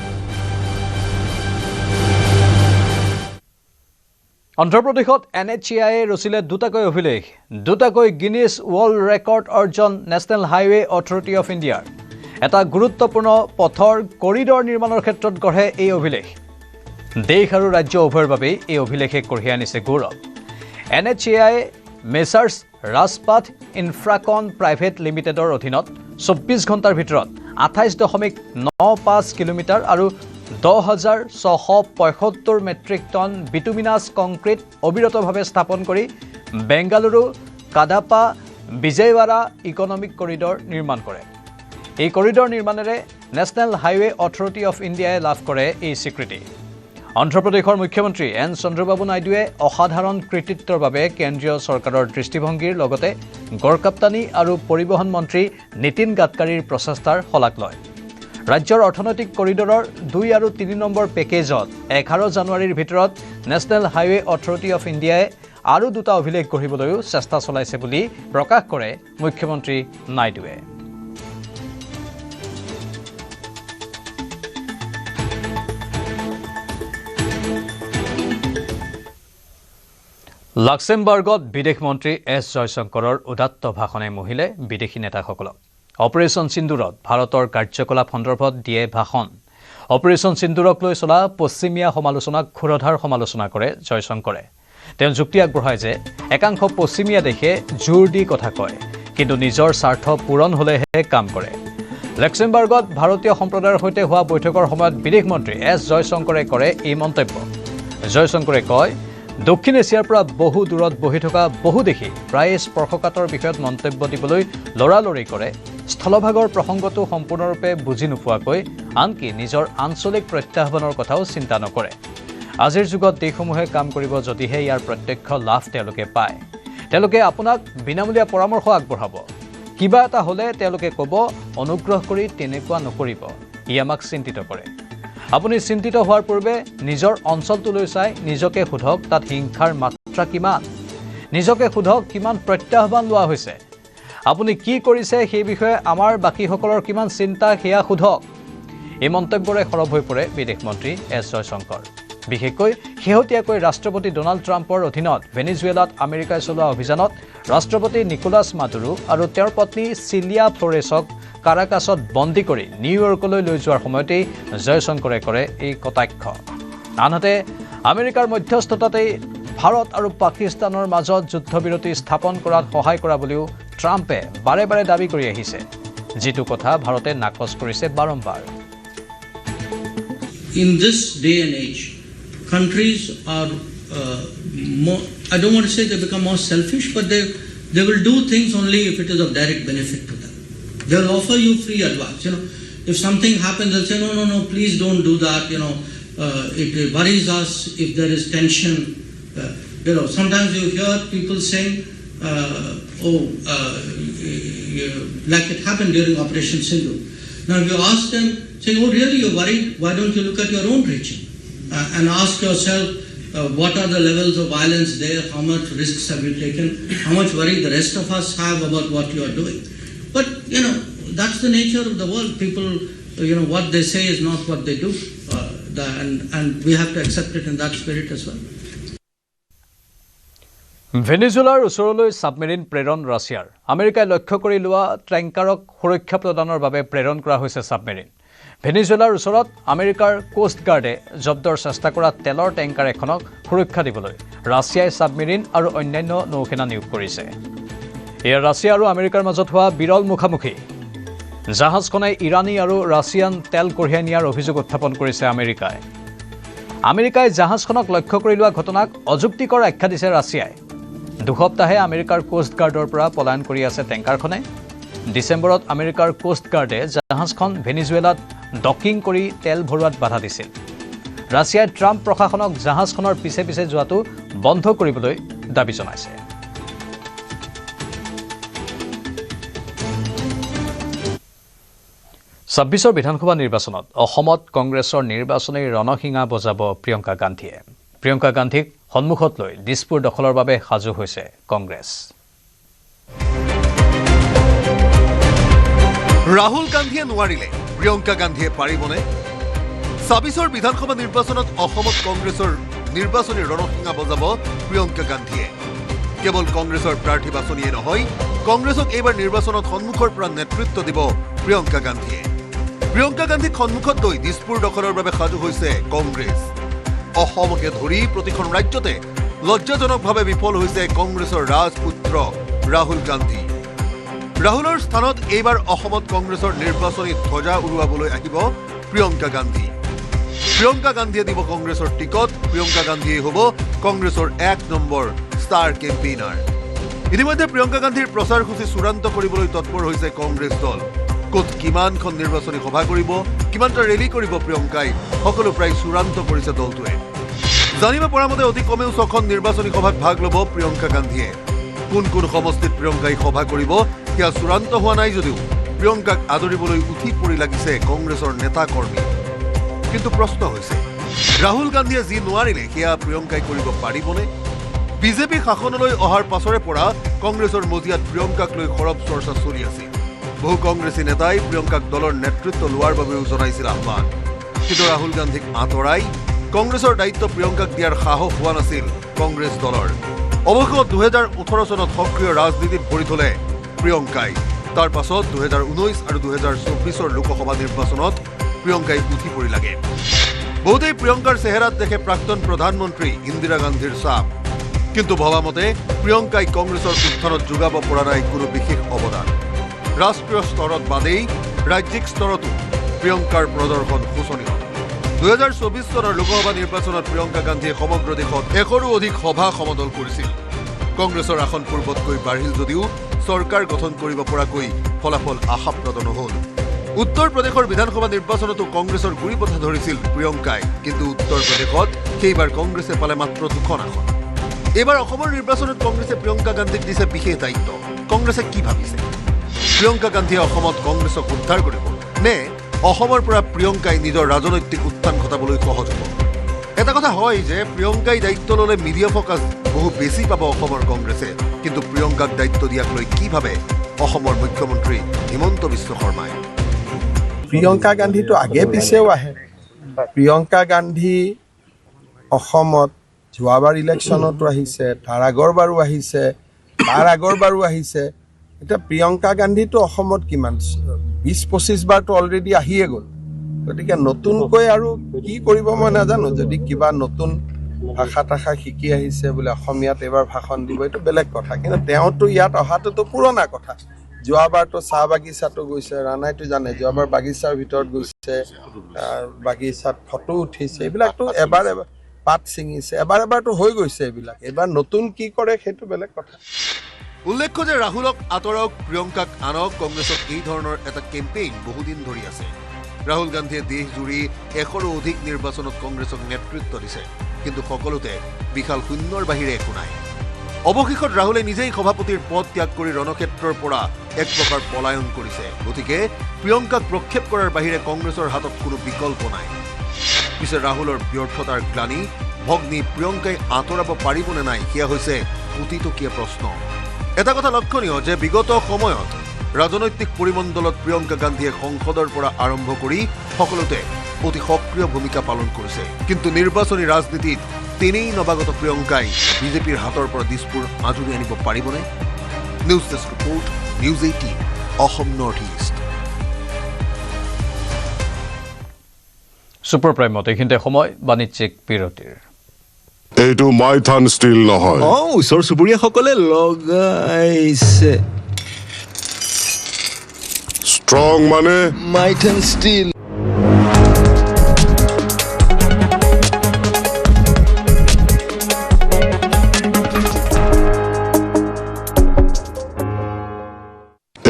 অন্ধ্ৰপ্ৰদেশত NHAIয়ে ৰচিলে দুটাকৈ গিনিছ ৱৰ্ল্ড ৰেকৰ্ড অৰ্জন নেশ্যনেল হাইৱে অথৰিটি অফ ইণ্ডিয়াৰ এটা গুৰুত্বপূৰ্ণ পথৰ কৰিডৰ নিৰ্মাণৰ ক্ষেত্ৰত গঢ়ে এই অভিলেখ দেশ আৰু ৰাজ্য উভয়ৰ বাবে এই অভিলেখে কঢ়িয়াই আনিছে গৌৰৱ NHAI মেছাৰ্ছ ৰাজপাথ ইনফ্ৰাকন প্ৰাইভেট লিমিটেডৰ অধীনত 24 ঘণ্টাৰ ভিতৰত 28.95 কিলোমিটাৰ আৰু 10,675 মেট্ৰিক টন বিটুমিনাছ কংক্ৰিট অবিৰতভাৱে স্থাপন কৰি বেংগালুৰু কাডাপা বিজয়ৱাড়া ইকনমিক কৰিডৰ নিৰ্মাণ কৰে এই কৰিডৰ নিৰ্মাণেৰে নেশ্যনেল হাইৱে অথৰিটি অফ ইণ্ডিয়াই লাভ কৰে এই স্বীকৃতি অন্ধ্ৰপ্ৰদেশৰ মুখ্যমন্ত্ৰী এন চন্দ্ৰবাবু নাইডুৱে অসাধাৰণ কৃতিত্বৰ বাবে কেন্দ্ৰীয় চৰকাৰৰ দৃষ্টিভংগীৰ লগতে গড়কাপ্তানি আৰু পৰিবহণ মন্ত্ৰী নীতিন গাডকাৰীৰ প্ৰচেষ্টাৰ শলাগ লয় ৰাজ্যৰ অৰ্থনৈতিক কৰিডৰৰ 2 আৰু 3 নম্বৰ পেকেজত 11 জানুৱাৰীৰ ভিতৰত নেশ্যনেল হাইৱে অথৰিটি অফ ইণ্ডিয়াই আৰু দুটা অভিলেখ গঢ়িবলৈও চেষ্টা চলাইছে বুলি প্ৰকাশ কৰে মুখ্যমন্ত্ৰী নাইডুৱে লাক্সেমবাৰ্গত বিদেশ মন্ত্ৰী এছ জয়শংকৰৰ উদাত্ত ভাষণে মোহিলে বিদেশী নেতাসকলক। অপাৰেশ্যন সিন্দুৰত ভাৰতৰ কাৰ্যকলাপ সন্দৰ্ভত দিয়ে ভাষণ। অপাৰেশ্যন সিন্দুৰক লৈ চলা পশ্চিমীয়া সমালোচনাক ক্ষুৰধাৰ সমালোচনা কৰে জয়শংকৰে। তেওঁ যুক্তি আগবঢ়ায় যে একাংশ পশ্চিমীয়া দেশে জোৰ দি কথা কয়, কিন্তু নিজৰ স্বাৰ্থ পূৰণ হ'লেহে কাম কৰে। লাক্সেমবাৰ্গত ভাৰতীয় সম্প্ৰদায়ৰ সৈতে হোৱা বৈঠকৰ সময়ত বিদেশ মন্ত্ৰী এছ জয়শংকৰে কৰে এই মন্তব্য। জয়শংকৰে কয়, দক্ষিণ এছিয়াৰ পৰা বহু দূৰত বহি থকা বহু দেশী প্ৰায়ে স্পৰ্শকাতৰ বিষয়ত মন্তব্য দিবলৈ লৰালৰি কৰে। স্থলভাগৰ প্ৰসংগটো সম্পূৰ্ণৰূপে বুজি নোপোৱাকৈ আনকি নিজৰ আঞ্চলিক প্ৰত্যাহ্বানৰ কথাও চিন্তা নকৰে। আজিৰ যুগত দেশসমূহে কাম কৰিব যদিহে ইয়াৰ প্ৰত্যক্ষ লাভ তেওঁলোকে পায়। তেওঁলোকে আপোনাক বিনামূলীয়া পৰামৰ্শ আগবঢ়াব। কিবা এটা হ'লে তেওঁলোকে ক'ব, অনুগ্ৰহ কৰি তেনেকুৱা নকৰিব, ই আমাক চিন্তিত কৰে। আপুনি চিন্তিত হোৱাৰ পূৰ্বে নিজৰ অঞ্চলটোলৈ চাই নিজকে সোধক, তাত হিংসাৰ মাত্ৰা কিমান। নিজকে সোধক, কিমান প্ৰত্যাহ্বান লোৱা হৈছে। আপুনি কি কৰিছে সেই বিষয়ে আমাৰ বাকীসকলৰ কিমান চিন্তা সেয়া সোধক। এই মন্তব্যৰে সৰব হৈ পৰে বিদেশ মন্ত্ৰী এছ জয়শংকৰ। বিশেষকৈ শেহতীয়াকৈ ৰাষ্ট্ৰপতি ডোনাল্ড ট্ৰাম্পৰ অধীনত ভেনিজুৱেলাত আমেৰিকাই চলোৱা অভিযানত ৰাষ্ট্ৰপতি নিকোলাছ মাডুৰো আৰু তেওঁৰ পত্নী চিলিয়া ফ্লৰেছক কাৰাকাছত বন্দী কৰি নিউয়ৰ্কলৈ লৈ যোৱাৰ সময়তেই জয়শংকৰে কৰে এই কটাক্ষ। আনহাতে আমেৰিকাৰ মধ্যস্থতাতেই ভাৰত আৰু পাকিস্তানৰ মাজত যুদ্ধবিৰতি স্থাপন কৰাত সহায় কৰা বুলিও ট্ৰাম্পে বাৰে বাৰে দাবী কৰি আহিছে, যিটো কথা ভাৰতে নাকচ কৰিছে বাৰম্বাৰ। In this day and age, countries are more, I don't want to say they become more selfish, but they will do things only if it is of direct benefit to them. They will offer you free advice. If something happens, they'll say, no, please don't do that. It worries us if there is tension. Sometimes you hear people saying, like it happened during Operation Sindhu. Now, if you ask them, saying, oh, really, you're worried? Why don't you look at your own region and ask yourself, what are the levels of violence there? How much risks have you taken? How much worry the rest of us have about what you are doing? But, that's the nature of the world. People, what they say is not what they do. And we have to accept it in that spirit as well. ভেনিজুৱেলাৰ ওচৰলৈ submarine প্ৰেৰণ ৰাছিয়াৰ। আমেৰিকাই লক্ষ্য কৰি লোৱা ট্ৰেংকাৰক সুৰক্ষা প্ৰদানৰ বাবে প্ৰেৰণ কৰা হৈছে ছাবমেৰিন। ভেনিজুৱেলাৰ ওচৰত আমেৰিকাৰ কোষ্ট গাৰ্ডে জব্দৰ চেষ্টা কৰা তেলৰ টেংকাৰ এখনক সুৰক্ষা দিবলৈ ৰাছিয়াই ছাবমেৰিন আৰু অন্যান্য নৌসেনা নিয়োগ কৰিছে। এয়া ৰাছিয়া আৰু আমেৰিকাৰ মাজত হোৱা বিৰল মুখামুখি। জাহাজখনে ইৰাণী আৰু ৰাছিয়ান তেল কঢ়িয়াই নিয়াৰ অভিযোগ উত্থাপন কৰিছে আমেৰিকাই। আমেৰিকাই জাহাজখনক লক্ষ্য কৰি লোৱা ঘটনাক অযুক্তিকৰ আখ্যা দিছে ৰাছিয়াই। দুসপ্তাহে আমেৰিকাৰ কোষ্ট গাৰ্ডৰ পৰা পলায়ন কৰি আছে টেংকাৰখনে। ডিচেম্বৰত আমেৰিকাৰ কোষ্ট গাৰ্ডে জাহাজখন ভেনিজুৱেলাত ডকিং কৰি তেল ভৰোৱাত বাধা দিছিল। ৰাছিয়াই ট্ৰাম্প প্ৰশাসনক জাহাজখনৰ পিছে পিছে যোৱাটো বন্ধ কৰিবলৈ দাবী জনাইছে। ছাব্বিছৰ বিধানসভা নিৰ্বাচনত অসমত কংগ্ৰেছৰ নিৰ্বাচনী ৰণসিঙা বজাব প্ৰিয়ংকা গান্ধীয়ে। প্ৰিয়ংকা গান্ধীক সন্মুখত লৈ দিছপুৰ দখলৰ বাবে সাজু হৈছে কংগ্ৰেছ। ৰাহুল গান্ধীয়ে নোৱাৰিলে প্ৰিয়ংকা গান্ধীয়ে পাৰিবনে? ২৬ৰ বিধানসভা নিৰ্বাচনত অসমত কংগ্ৰেছৰ নিৰ্বাচনী ৰণসিঙা বজাব প্ৰিয়ংকা গান্ধীয়ে। কেৱল কংগ্ৰেছৰ প্ৰাৰ্থী বাছনিয়ে নহয়, কংগ্ৰেছক এইবাৰ নিৰ্বাচনত সন্মুখৰ পৰা নেতৃত্ব দিব প্ৰিয়ংকা গান্ধীয়ে। প্ৰিয়ংকা গান্ধীক সন্মুখত লৈ দিছপুৰ দখলৰ বাবে সাজু হৈছে কংগ্ৰেছ। অসমকে ধৰি প্ৰতিখন ৰাজ্যতে লজ্জাজনকভাৱে বিফল হৈছে কংগ্ৰেছৰ ৰাজপুত্ৰ ৰাহুল গান্ধী। ৰাহুলৰ স্থানত এইবাৰ অসমত কংগ্ৰেছৰ নিৰ্বাচনী ধ্বজা উৰুৱাবলৈ আহিব প্ৰিয়ংকা গান্ধী। প্ৰিয়ংকা গান্ধীয়ে দিব কংগ্ৰেছৰ টিকট। প্ৰিয়ংকা গান্ধীয়ে হ'ব কংগ্ৰেছৰ ১ নম্বৰ ষ্টাৰ কেম্পেইনাৰ। ইতিমধ্যে প্ৰিয়ংকা গান্ধীৰ প্ৰচাৰসূচী চূড়ান্ত কৰিবলৈ তৎপৰ হৈছে কংগ্ৰেছ দল। ক'ত কিমানখন নিৰ্বাচনী সভা কৰিব, কিমানটা ৰেলী কৰিব প্ৰিয়ংকাই, সকলো প্ৰায় চূড়ান্ত কৰিছে দলটোৱে। জানিব পৰা মতে অতি কমেও ৬খন নিৰ্বাচনী সভাত ভাগ ল'ব প্ৰিয়ংকা গান্ধীয়ে। কোন কোন সমষ্টিত প্ৰিয়ংকাই সভা কৰিব সেয়া চূড়ান্ত হোৱা নাই যদিও প্ৰিয়ংকাক আদৰিবলৈ উঠি পৰি লাগিছে কংগ্ৰেছৰ নেতা কৰ্মী। কিন্তু প্ৰশ্ন হৈছে, ৰাহুল গান্ধীয়ে যি নোৱাৰিলে সেয়া প্ৰিয়ংকাই কৰিব পাৰিবনে? বিজেপি শাসনলৈ অহাৰ পাছৰে পৰা কংগ্ৰেছৰ মজিয়াত প্ৰিয়ংকাক লৈ সৰব চৰ্চা চলি আছিল। বহু কংগ্ৰেছী নেতাই প্ৰিয়ংকাক দলৰ নেতৃত্ব লোৱাৰ বাবেও জনাইছিল আহ্বান। কিন্তু ৰাহুল গান্ধীক আঁতৰাই কংগ্ৰেছৰ দায়িত্ব প্ৰিয়ংকাক দিয়াৰ সাহস হোৱা নাছিল কংগ্ৰেছ দলৰ। অৱশেষত 2018 চনত সক্ৰিয় ৰাজনীতিত ভৰি তোলে প্ৰিয়ংকাই। তাৰ পাছত 2019 আৰু 2024 লোকসভা নিৰ্বাচনত প্ৰিয়ংকাই উঠি পৰি লাগে। বহুতেই প্ৰিয়ংকাৰ চেহেৰাত দেখে প্ৰাক্তন প্ৰধানমন্ত্ৰী ইন্দিৰা গান্ধীৰ ছাপ। কিন্তু ভবামতে প্ৰিয়ংকাই কংগ্ৰেছৰ উত্থানত যোগাব পৰা নাই কোনো বিশেষ অৱদান। ৰাষ্ট্ৰীয় স্তৰত বাদেই ৰাজ্যিক স্তৰতো প্ৰিয়ংকাৰ প্ৰদৰ্শন শোচনীয়। 2024 চনৰ লোকসভা নিৰ্বাচনত প্ৰিয়ংকা গান্ধীয়ে সমগ্ৰ দেশত 100ৰো অধিক সভা সমদল কৰিছিল। কংগ্ৰেছৰ আসন পূৰ্বতকৈ বাঢ়িল যদিও চৰকাৰ গঠন কৰিব পৰাকৈ ফলাফল আশাপ্ৰদ নহল। উত্তৰ প্ৰদেশৰ বিধানসভা নিৰ্বাচনতো কংগ্ৰেছৰ গুৰি পথা ধৰিছিল প্ৰিয়ংকাই, কিন্তু উত্তৰ প্ৰদেশত সেইবাৰ কংগ্ৰেছে পালে মাত্ৰ 2খন আসন। এইবাৰ অসমৰ নিৰ্বাচনত কংগ্ৰেছে প্ৰিয়ংকা গান্ধীক দিছে বিশেষ দায়িত্ব। কংগ্ৰেছে কি ভাবিছে? প্ৰিয়ংকা গান্ধীয়ে অসমত কংগ্ৰেছক উদ্ধাৰ কৰিব নে অসমৰ পৰা প্ৰিয়ংকাই নিজৰ ৰাজনৈতিক উত্থান ঘটাবলৈ সহজ হ'ব? এটা কথা হয় যে প্ৰিয়ংকাই দায়িত্ব ল'লে মিডিয়া ফকাছ বহু বেছি পাব অসমৰ কংগ্ৰেছে, কিন্তু প্ৰিয়ংকাক দায়িত্ব দিয়াক লৈ কি ভাবে অসমৰ মুখ্যমন্ত্ৰী হিমন্ত বিশ্ব শৰ্মাই? প্ৰিয়ংকা গান্ধীটো আগে পিছেও আহে। প্ৰিয়ংকা গান্ধী অসমত যোৱাবাৰ ইলেকশ্যনতো আহিছে, তাৰ আগৰবাৰো আহিছে, তাৰ আগৰবাৰো আহিছে। এতিয়া প্ৰিয়ংকা গান্ধীটো অসমত কিমান 20-25 বাৰটো অলৰেডি আহিয়ে গ'ল। গতিকে নতুনকৈ আৰু কি কৰিব মই নাজানো। যদি কিবা নতুন ভাষা তাষা শিকি আহিছে বোলে অসমীয়াত এইবাৰ ভাষণ দিব, এইটো বেলেগ কথা। কিন্তু তেওঁতো ইয়াত অহাটোতো পুৰণা কথা। যোৱাবাৰতো চাহ বাগিচাতো গৈছে, ৰাণাইতো জানে যোৱাবাৰ বাগিচাৰ ভিতৰত গৈছে, বাগিচাত ফটো উঠিছে, এইবিলাকতো এবাৰ পাত ছিঙিছে, এবাৰতো হৈ গৈছে এইবিলাক। এইবাৰ নতুন কি কৰে সেইটো বেলেগ কথা। উল্লেখ্য যে ৰাহুলক আঁতৰাওক, প্ৰিয়ংকাক আনক, কংগ্ৰেছত এই ধৰণৰ এটা কেম্পেইন বহুদিন ধৰি আছে। ৰাহুল গান্ধীয়ে দেশজুৰি 100ৰো অধিক নিৰ্বাচনত কংগ্ৰেছক নেতৃত্ব দিছে, কিন্তু সকলোতে বিশাল শূন্যৰ বাহিৰে একো নাই। অৱশেষত ৰাহুলে নিজেই সভাপতিৰ পদ ত্যাগ কৰি ৰণক্ষেত্ৰৰ পৰা এক প্ৰকাৰ পলায়ন কৰিছে। গতিকে প্ৰিয়ংকাক প্ৰক্ষেপ কৰাৰ বাহিৰে কংগ্ৰেছৰ হাতত কোনো বিকল্প নাই। পিছে ৰাহুলৰ ব্যৰ্থতাৰ গ্লানি ভগ্নী প্ৰিয়ংকাই আঁতৰাব পাৰিবনে নাই, সেয়া হৈছে কোটিটকীয়া প্ৰশ্ন। এটা কথা লক্ষণীয় যে বিগত সময়ত ৰাজনৈতিক পৰিমণ্ডলত প্ৰিয়ংকা গান্ধীয়ে সংসদৰ পৰা আৰম্ভ কৰি সকলোতে অতি সক্ৰিয় ভূমিকা পালন কৰিছে। কিন্তু নিৰ্বাচনী ৰাজনীতিত তেনেই নৱাগত প্ৰিয়ংকাই বিজেপিৰ হাতৰ পৰা দিছপুৰ আজুৰি আনিব পাৰিবনে? News desk report, news 18 Assam north east. Super প্ৰাইমত এইখিনিতে সময় বাণিজ্যিক বিৰতিৰ। এইটো মাইথান ষ্টিল নহয়। ওচৰ চুবুৰীয়াসকলে লগাইছে। ষ্ট্ৰং মানে মাইথান ষ্টিল।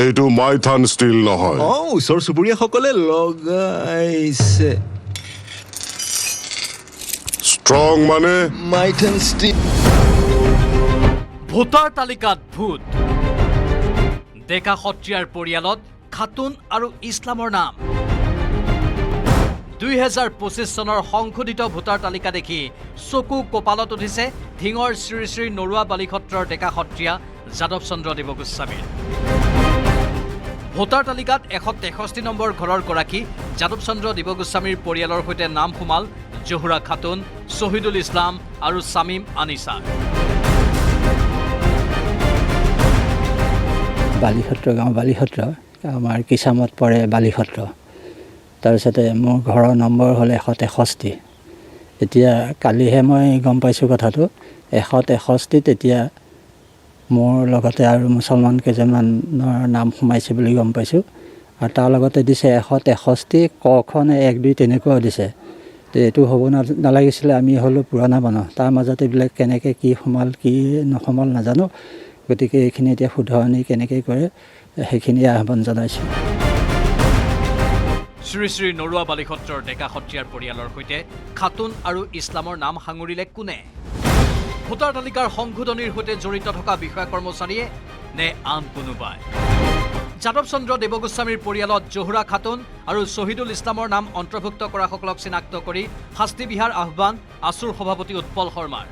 এইটো মাইথান ষ্টিল নহয়। ওচৰ চুবুৰীয়াসকলে লগাইছে। ষ্ট্ৰং মানে মাইথান ষ্টিল। ভোটাৰ তালিকাত ভূত, ডেকা সত্ৰীয়াৰ পৰিয়ালত খাতুন আৰু ইছলামৰ নাম। 2025 চনৰ সংশোধিত ভোটাৰ তালিকা দেখি চকু কপালত উঠিছে ধিঙৰ শ্ৰী শ্ৰী নৰুৱা বালিসত্ৰৰ ডেকা সত্ৰীয়া যাদৱ চন্দ্ৰ দেৱগোস্বামীৰ। ভোটাৰ তালিকাত 163 নম্বৰ ঘৰৰ গৰাকী যাদৱ চন্দ্ৰ দেৱগোস্বামীৰ পৰিয়ালৰ সৈতে নাম সোমাল জহুৰা খাতুন, শ্বহীদুল ইছলাম আৰু ছামিম আনিছা। বালিসত্ৰ গাঁও, বালিসত্ৰ আমাৰ কিচামত পৰে বালিসত্ৰ। তাৰপিছতে মোৰ ঘৰৰ নম্বৰ হ'ল 163। এতিয়া কালিহে মই গম পাইছোঁ কথাটো। 163 এতিয়া মোৰ লগতে আৰু মুছলমান কেইজনমানৰ নাম সোমাইছে বুলি গম পাইছোঁ। আৰু তাৰ লগতে দিছে 163 কখন 1, 2 তেনেকুৱাও দিছে। তো এইটো হ'ব নালাগিছিলে। আমি হ'লোঁ পুৰণা মানুহ, তাৰ মাজত এইবিলাক কেনেকৈ কি সোমাল কি নসোমাল নাজানো। গতিকে এইখিনি এতিয়া শুধৰণি কেনেকৈ কৰে সেইখিনি আহ্বান জনাইছোঁ। শ্ৰী শ্ৰী নৰুৱা বালিসত্ৰৰ ডেকা সত্ৰীয়াৰ পৰিয়ালৰ সৈতে খাতুন আৰু ইছলামৰ নাম সাঙুৰিলে কোনে? ভোটাৰ তালিকাৰ সংশোধনীৰ সৈতে জড়িত থকা বিষয়া কৰ্মচাৰীয়ে নে আন কোনোবাই? যাদৱ চন্দ্ৰ দেৱগোস্বামীৰ পৰিয়ালত জহুৰা খাতুন আৰু শ্বহীদুল ইছলামৰ নাম অন্তৰ্ভুক্ত কৰাসকলক চিনাক্ত কৰি শাস্তি বিহাৰ আহ্বান আছুৰ সভাপতি উৎপল শৰ্মাৰ।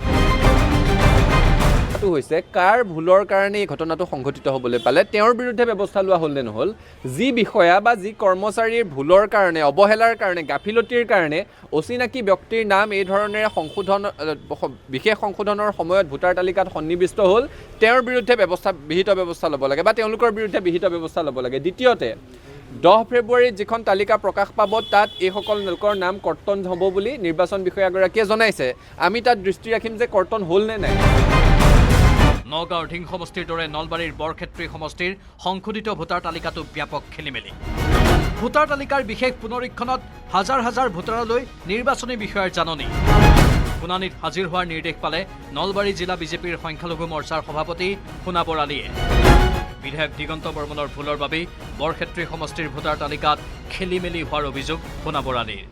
কথাটো হৈছে কাৰ ভুলৰ কাৰণে এই ঘটনাটো সংঘটিত হ'বলৈ পালে তেওঁৰ বিৰুদ্ধে ব্যৱস্থা লোৱা হ'ল নে নহ'ল যি বিষয়া বা যি কৰ্মচাৰীৰ ভুলৰ কাৰণে অৱহেলাৰ কাৰণে গাফিলতিৰ কাৰণে অচিনাকি ব্যক্তিৰ নাম এই ধৰণেৰে বিশেষ সংশোধনৰ সময়ত ভোটাৰ তালিকাত সন্নিৱিষ্ট হ'ল তেওঁৰ বিৰুদ্ধে বিহিত ব্যৱস্থা ল'ব লাগে বা তেওঁলোকৰ বিৰুদ্ধে বিহিত ব্যৱস্থা ল'ব লাগে দ্বিতীয়তে 10 ফেব্ৰুৱাৰীত যিখন তালিকা প্ৰকাশ পাব তাত এইসকল লোকৰ নাম কৰ্তন হ'ব বুলি নিৰ্বাচন বিষয়াগৰাকীয়ে জনাইছে আমি তাত দৃষ্টি ৰাখিম যে কৰ্তন হ'ল নে নাই নগাঁৱৰ ঢিং সমষ্টিৰ দৰে নলবাৰীৰ বৰক্ষেত্ৰী সমষ্টিৰ সংশোধিত ভোটাৰ তালিকাটো ব্যাপক খেলিমেলি ভোটাৰ তালিকাৰ বিশেষ পুনৰীক্ষণত হাজাৰ হাজাৰ ভোটাৰলৈ নিৰ্বাচনী বিষয়াৰ জাননী শুনানিত হাজিৰ হোৱাৰ নিৰ্দেশ পালে নলবাৰী জিলা বিজেপিৰ সংখ্যালঘু মৰ্চাৰ সভাপতি সোণাবৰ আলীয়ে বিধায়ক দিগন্ত বৰ্মনৰ ভুলৰ বাবেই বৰক্ষেত্ৰী সমষ্টিৰ ভোটাৰ তালিকাত খেলিমেলি হোৱাৰ অভিযোগ সোণাবৰ আলীৰ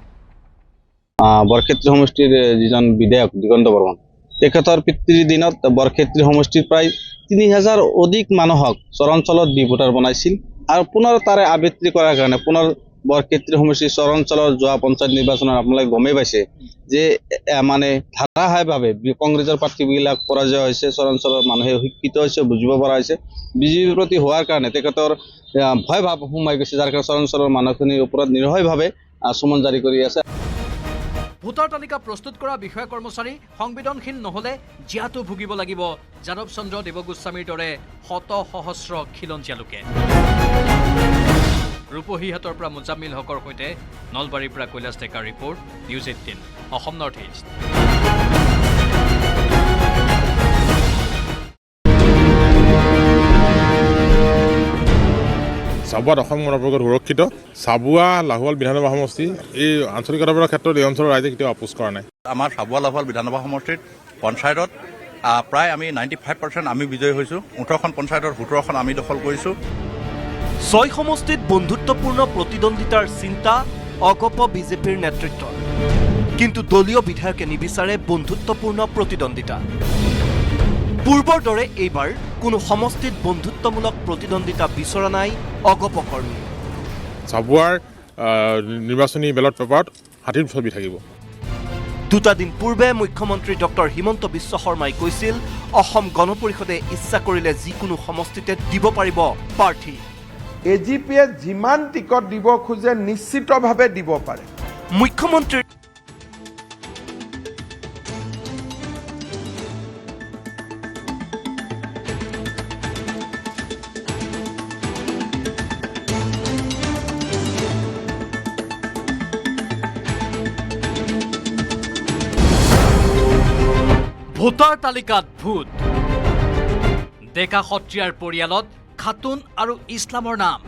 বৰক্ষেত্ৰী সমষ্টিৰ যিজন বিধায়ক দিগন্ত বৰ্মন তেখেতৰ পিতৃৰ দিনত বৰক্ষেত্ৰী সমষ্টিৰ প্ৰায় 3000 অধিক মানুহক চৰাঞ্চলত ভোটাৰ বনাইছিল আৰু পুনৰ তাৰে আবৃত্তি কৰাৰ কাৰণে পুনৰ বৰক্ষেত্ৰী সমষ্টিৰ চৰাঞ্চলৰ যোৱা পঞ্চায়ত নিৰ্বাচনত আপোনালোকে গমেই পাইছে যে মানে ধাৰাবাহিকভাৱে কংগ্ৰেছৰ প্ৰাৰ্থীবিলাক পৰাজয় হৈছে চৰাঞ্চলৰ মানুহে শিক্ষিত হৈছে বুজিব পৰা হৈছে বিজেপিৰ প্ৰতি হোৱাৰ কাৰণে তেখেতৰ ভয় ভাৱ সোমাই গৈছে যাৰ কাৰণে চৰাঞ্চলৰ মানুহখিনিৰ ওপৰত নিৰ্ভয়ভাৱে চমন জাৰি কৰি আছে ভোটাৰ তালিকা প্ৰস্তুত কৰা বিষয়া কৰ্মচাৰী সংবেদনশীল নহলে জিয়াটো ভুগিব লাগিব যাদৱ চন্দ্ৰ দেৱগোস্বামীৰ দৰে শত সহস্ৰ খিলঞ্জীয়া লোকে ৰূপহীহাটৰ পৰা মুজাম্মিল হকৰ সৈতে নলবাৰীৰ পৰা কৈলাশ ডেকাৰ report news 18 Assam north east চাবুৱাত অসম গণপৰিষদ সুৰক্ষিত চাবুৱা লাহোৱাল বিধানসভা সমষ্টি এই আঞ্চলিকতাৰ ক্ষেত্ৰত এই অঞ্চলৰ ৰাইজে কেতিয়াও আপোচ কৰা নাই আমাৰ চাবুৱা লাহোৱাল বিধানসভা সমষ্টিত পঞ্চায়তত প্ৰায় আমি 95% আমি বিজয়ী হৈছোঁ 18খন পঞ্চায়তৰ 17খন আমি দখল কৰিছোঁ 6 সমষ্টিত বন্ধুত্বপূৰ্ণ প্ৰতিদ্বন্দ্বিতাৰ চিন্তা অগপ বিজেপিৰ নেতৃত্বৰ কিন্তু দলীয় বিধায়কে নিবিচাৰে বন্ধুত্বপূৰ্ণ প্ৰতিদ্বন্দ্বিতা পূৰ্বৰ দৰে এইবাৰ কোনো সমষ্টিত বন্ধুত্বমূলক প্ৰতিদ্বন্দ্বিতা বিচৰা নাই অগপ কৰ্মী চাবুৱাৰ নিৰ্বাচনী বেলট পেপাৰত হাতীৰ ছবি থাকিব দুটা দিন পূৰ্বে মুখ্যমন্ত্ৰী ডক্টৰ হিমন্ত বিশ্ব শৰ্মাই কৈছিল অসম গণ পৰিষদে ইচ্ছা কৰিলে যিকোনো সমষ্টিতে দিব পাৰিব প্ৰাৰ্থী এজিপিয়ে যিমান টিকট দিব খোজে নিশ্চিতভাৱে দিব পাৰে মুখ্যমন্ত্ৰীৰ ভোটাৰ তালিকাত ভূত ডেকা সত্ৰীয়াৰ পৰিয়ালত খাতুন আৰু ইছলামৰ নাম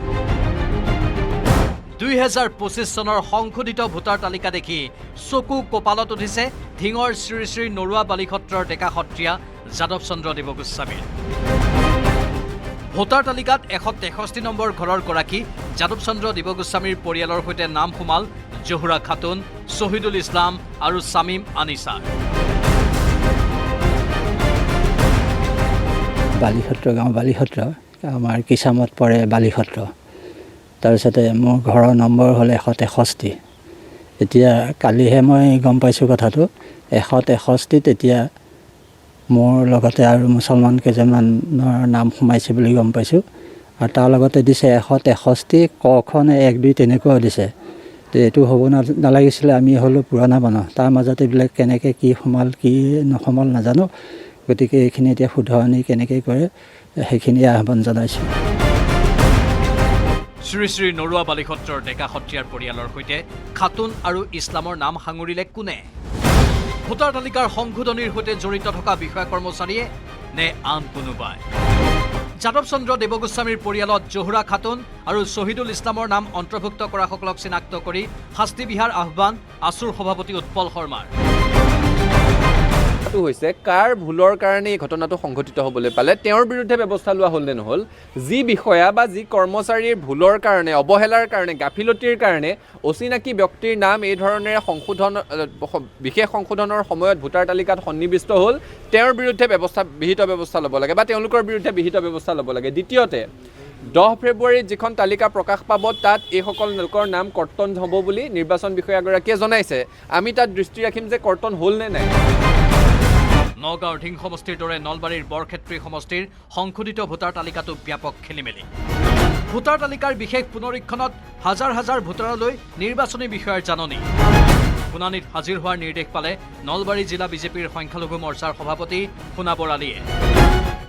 2025 চনৰ সংশোধিত ভোটাৰ তালিকা দেখি চকু কপালত উঠিছে ঢিঙৰ শ্ৰী শ্ৰী নৰুৱা বালিসত্ৰৰ ডেকা সত্ৰীয়া যাদৱ চন্দ্ৰ দেৱগোস্বামীৰ ভোটাৰ তালিকাত 163 নম্বৰ ঘৰৰ গৰাকী যাদৱ চন্দ্ৰ দেৱগোস্বামীৰ পৰিয়ালৰ সৈতে নাম সোমাল জহুৰা খাতুন শহীদুল ইছলাম আৰু শামীম আনিছা বালিসত্ৰ গাঁও বালিসত্ৰ আমাৰ কিচামত পৰে বালিসত্ৰ তাৰপিছতে মোৰ ঘৰৰ নম্বৰ হ'ল 163 এতিয়া কালিহে মই গম পাইছোঁ কথাটো 163 এতিয়া মোৰ লগতে আৰু মুছলমান কেইজনমানৰ নাম সোমাইছে বুলি গম পাইছোঁ আৰু তাৰ লগতে দিছে 163 কখন 1 2 তেনেকুৱাও দিছে তো এইটো হ'ব নালাগিছিলে আমি হ'লো পুৰণা মানুহ তাৰ মাজতে এইবিলাক কেনেকৈ কি সোমাল কি নসোমাল নাজানো গতিকে এইখিনি এতিয়া শুধৰণি কেনেকৈ কৰে সেইখিনি আহ্বান জনাইছোঁ শ্ৰী শ্ৰী নৰুৱা বালিসত্ৰৰ ডেকা সত্ৰীয়াৰ পৰিয়ালৰ সৈতে খাতুন আৰু ইছলামৰ নাম সাঙুৰিলে কোনে ভোটাৰ তালিকাৰ সংশোধনীৰ সৈতে জড়িত থকা বিষয়া কৰ্মচাৰীয়ে নে আন কোনোবাই যাদৱ চন্দ্ৰ দেৱগোস্বামীৰ পৰিয়ালত জহুৰা খাতুন আৰু শহীদুল ইছলামৰ নাম অন্তৰ্ভুক্ত কৰাসকলক চিনাক্ত কৰি শাস্তি বিহাৰ আহ্বান আছুৰ সভাপতি উৎপল শৰ্মাৰ হৈছে কাৰ ভুলৰ কাৰণে এই ঘটনাটো সংঘটিত হ'বলৈ পালে তেওঁৰ বিৰুদ্ধে ব্যৱস্থা লোৱা হ'ল নে নহ'ল যি বিষয়া বা যি কৰ্মচাৰীৰ ভুলৰ কাৰণে অৱহেলাৰ কাৰণে গাফিলতিৰ কাৰণে অচিনাকি ব্যক্তিৰ নাম এই ধৰণেৰে বিশেষ সংশোধনৰ সময়ত ভোটাৰ তালিকাত সন্নিৱিষ্ট হ'ল তেওঁৰ বিৰুদ্ধে বিহিত ব্যৱস্থা ল'ব লাগে বা তেওঁলোকৰ বিৰুদ্ধে বিহিত ব্যৱস্থা ল'ব লাগে দ্বিতীয়তে 10 ফেব্ৰুৱাৰীত যিখন তালিকা প্ৰকাশ পাব তাত এইসকল লোকৰ নাম কৰ্তন হ'ব বুলি নিৰ্বাচন বিষয়াগৰাকীয়ে জনাইছে আমি তাত দৃষ্টি ৰাখিম যে কৰ্তন হ'ল নে নাই নগাঁৱৰ ঢিং সমষ্টিৰ দৰে নলবাৰীৰ বৰক্ষেত্ৰী সমষ্টিৰ সংশোধিত ভোটাৰ তালিকাটো ব্যাপক খেলিমেলি ভোটাৰ তালিকাৰ বিশেষ পুনৰীক্ষণত হাজাৰ হাজাৰ ভোটাৰলৈ নিৰ্বাচনী বিষয়ৰ জাননী শুনানিত হাজিৰ হোৱাৰ নিৰ্দেশ পালে নলবাৰী জিলা বিজেপিৰ সংখ্যালঘু মৰ্চাৰ সভাপতি সোণা বৰালীয়ে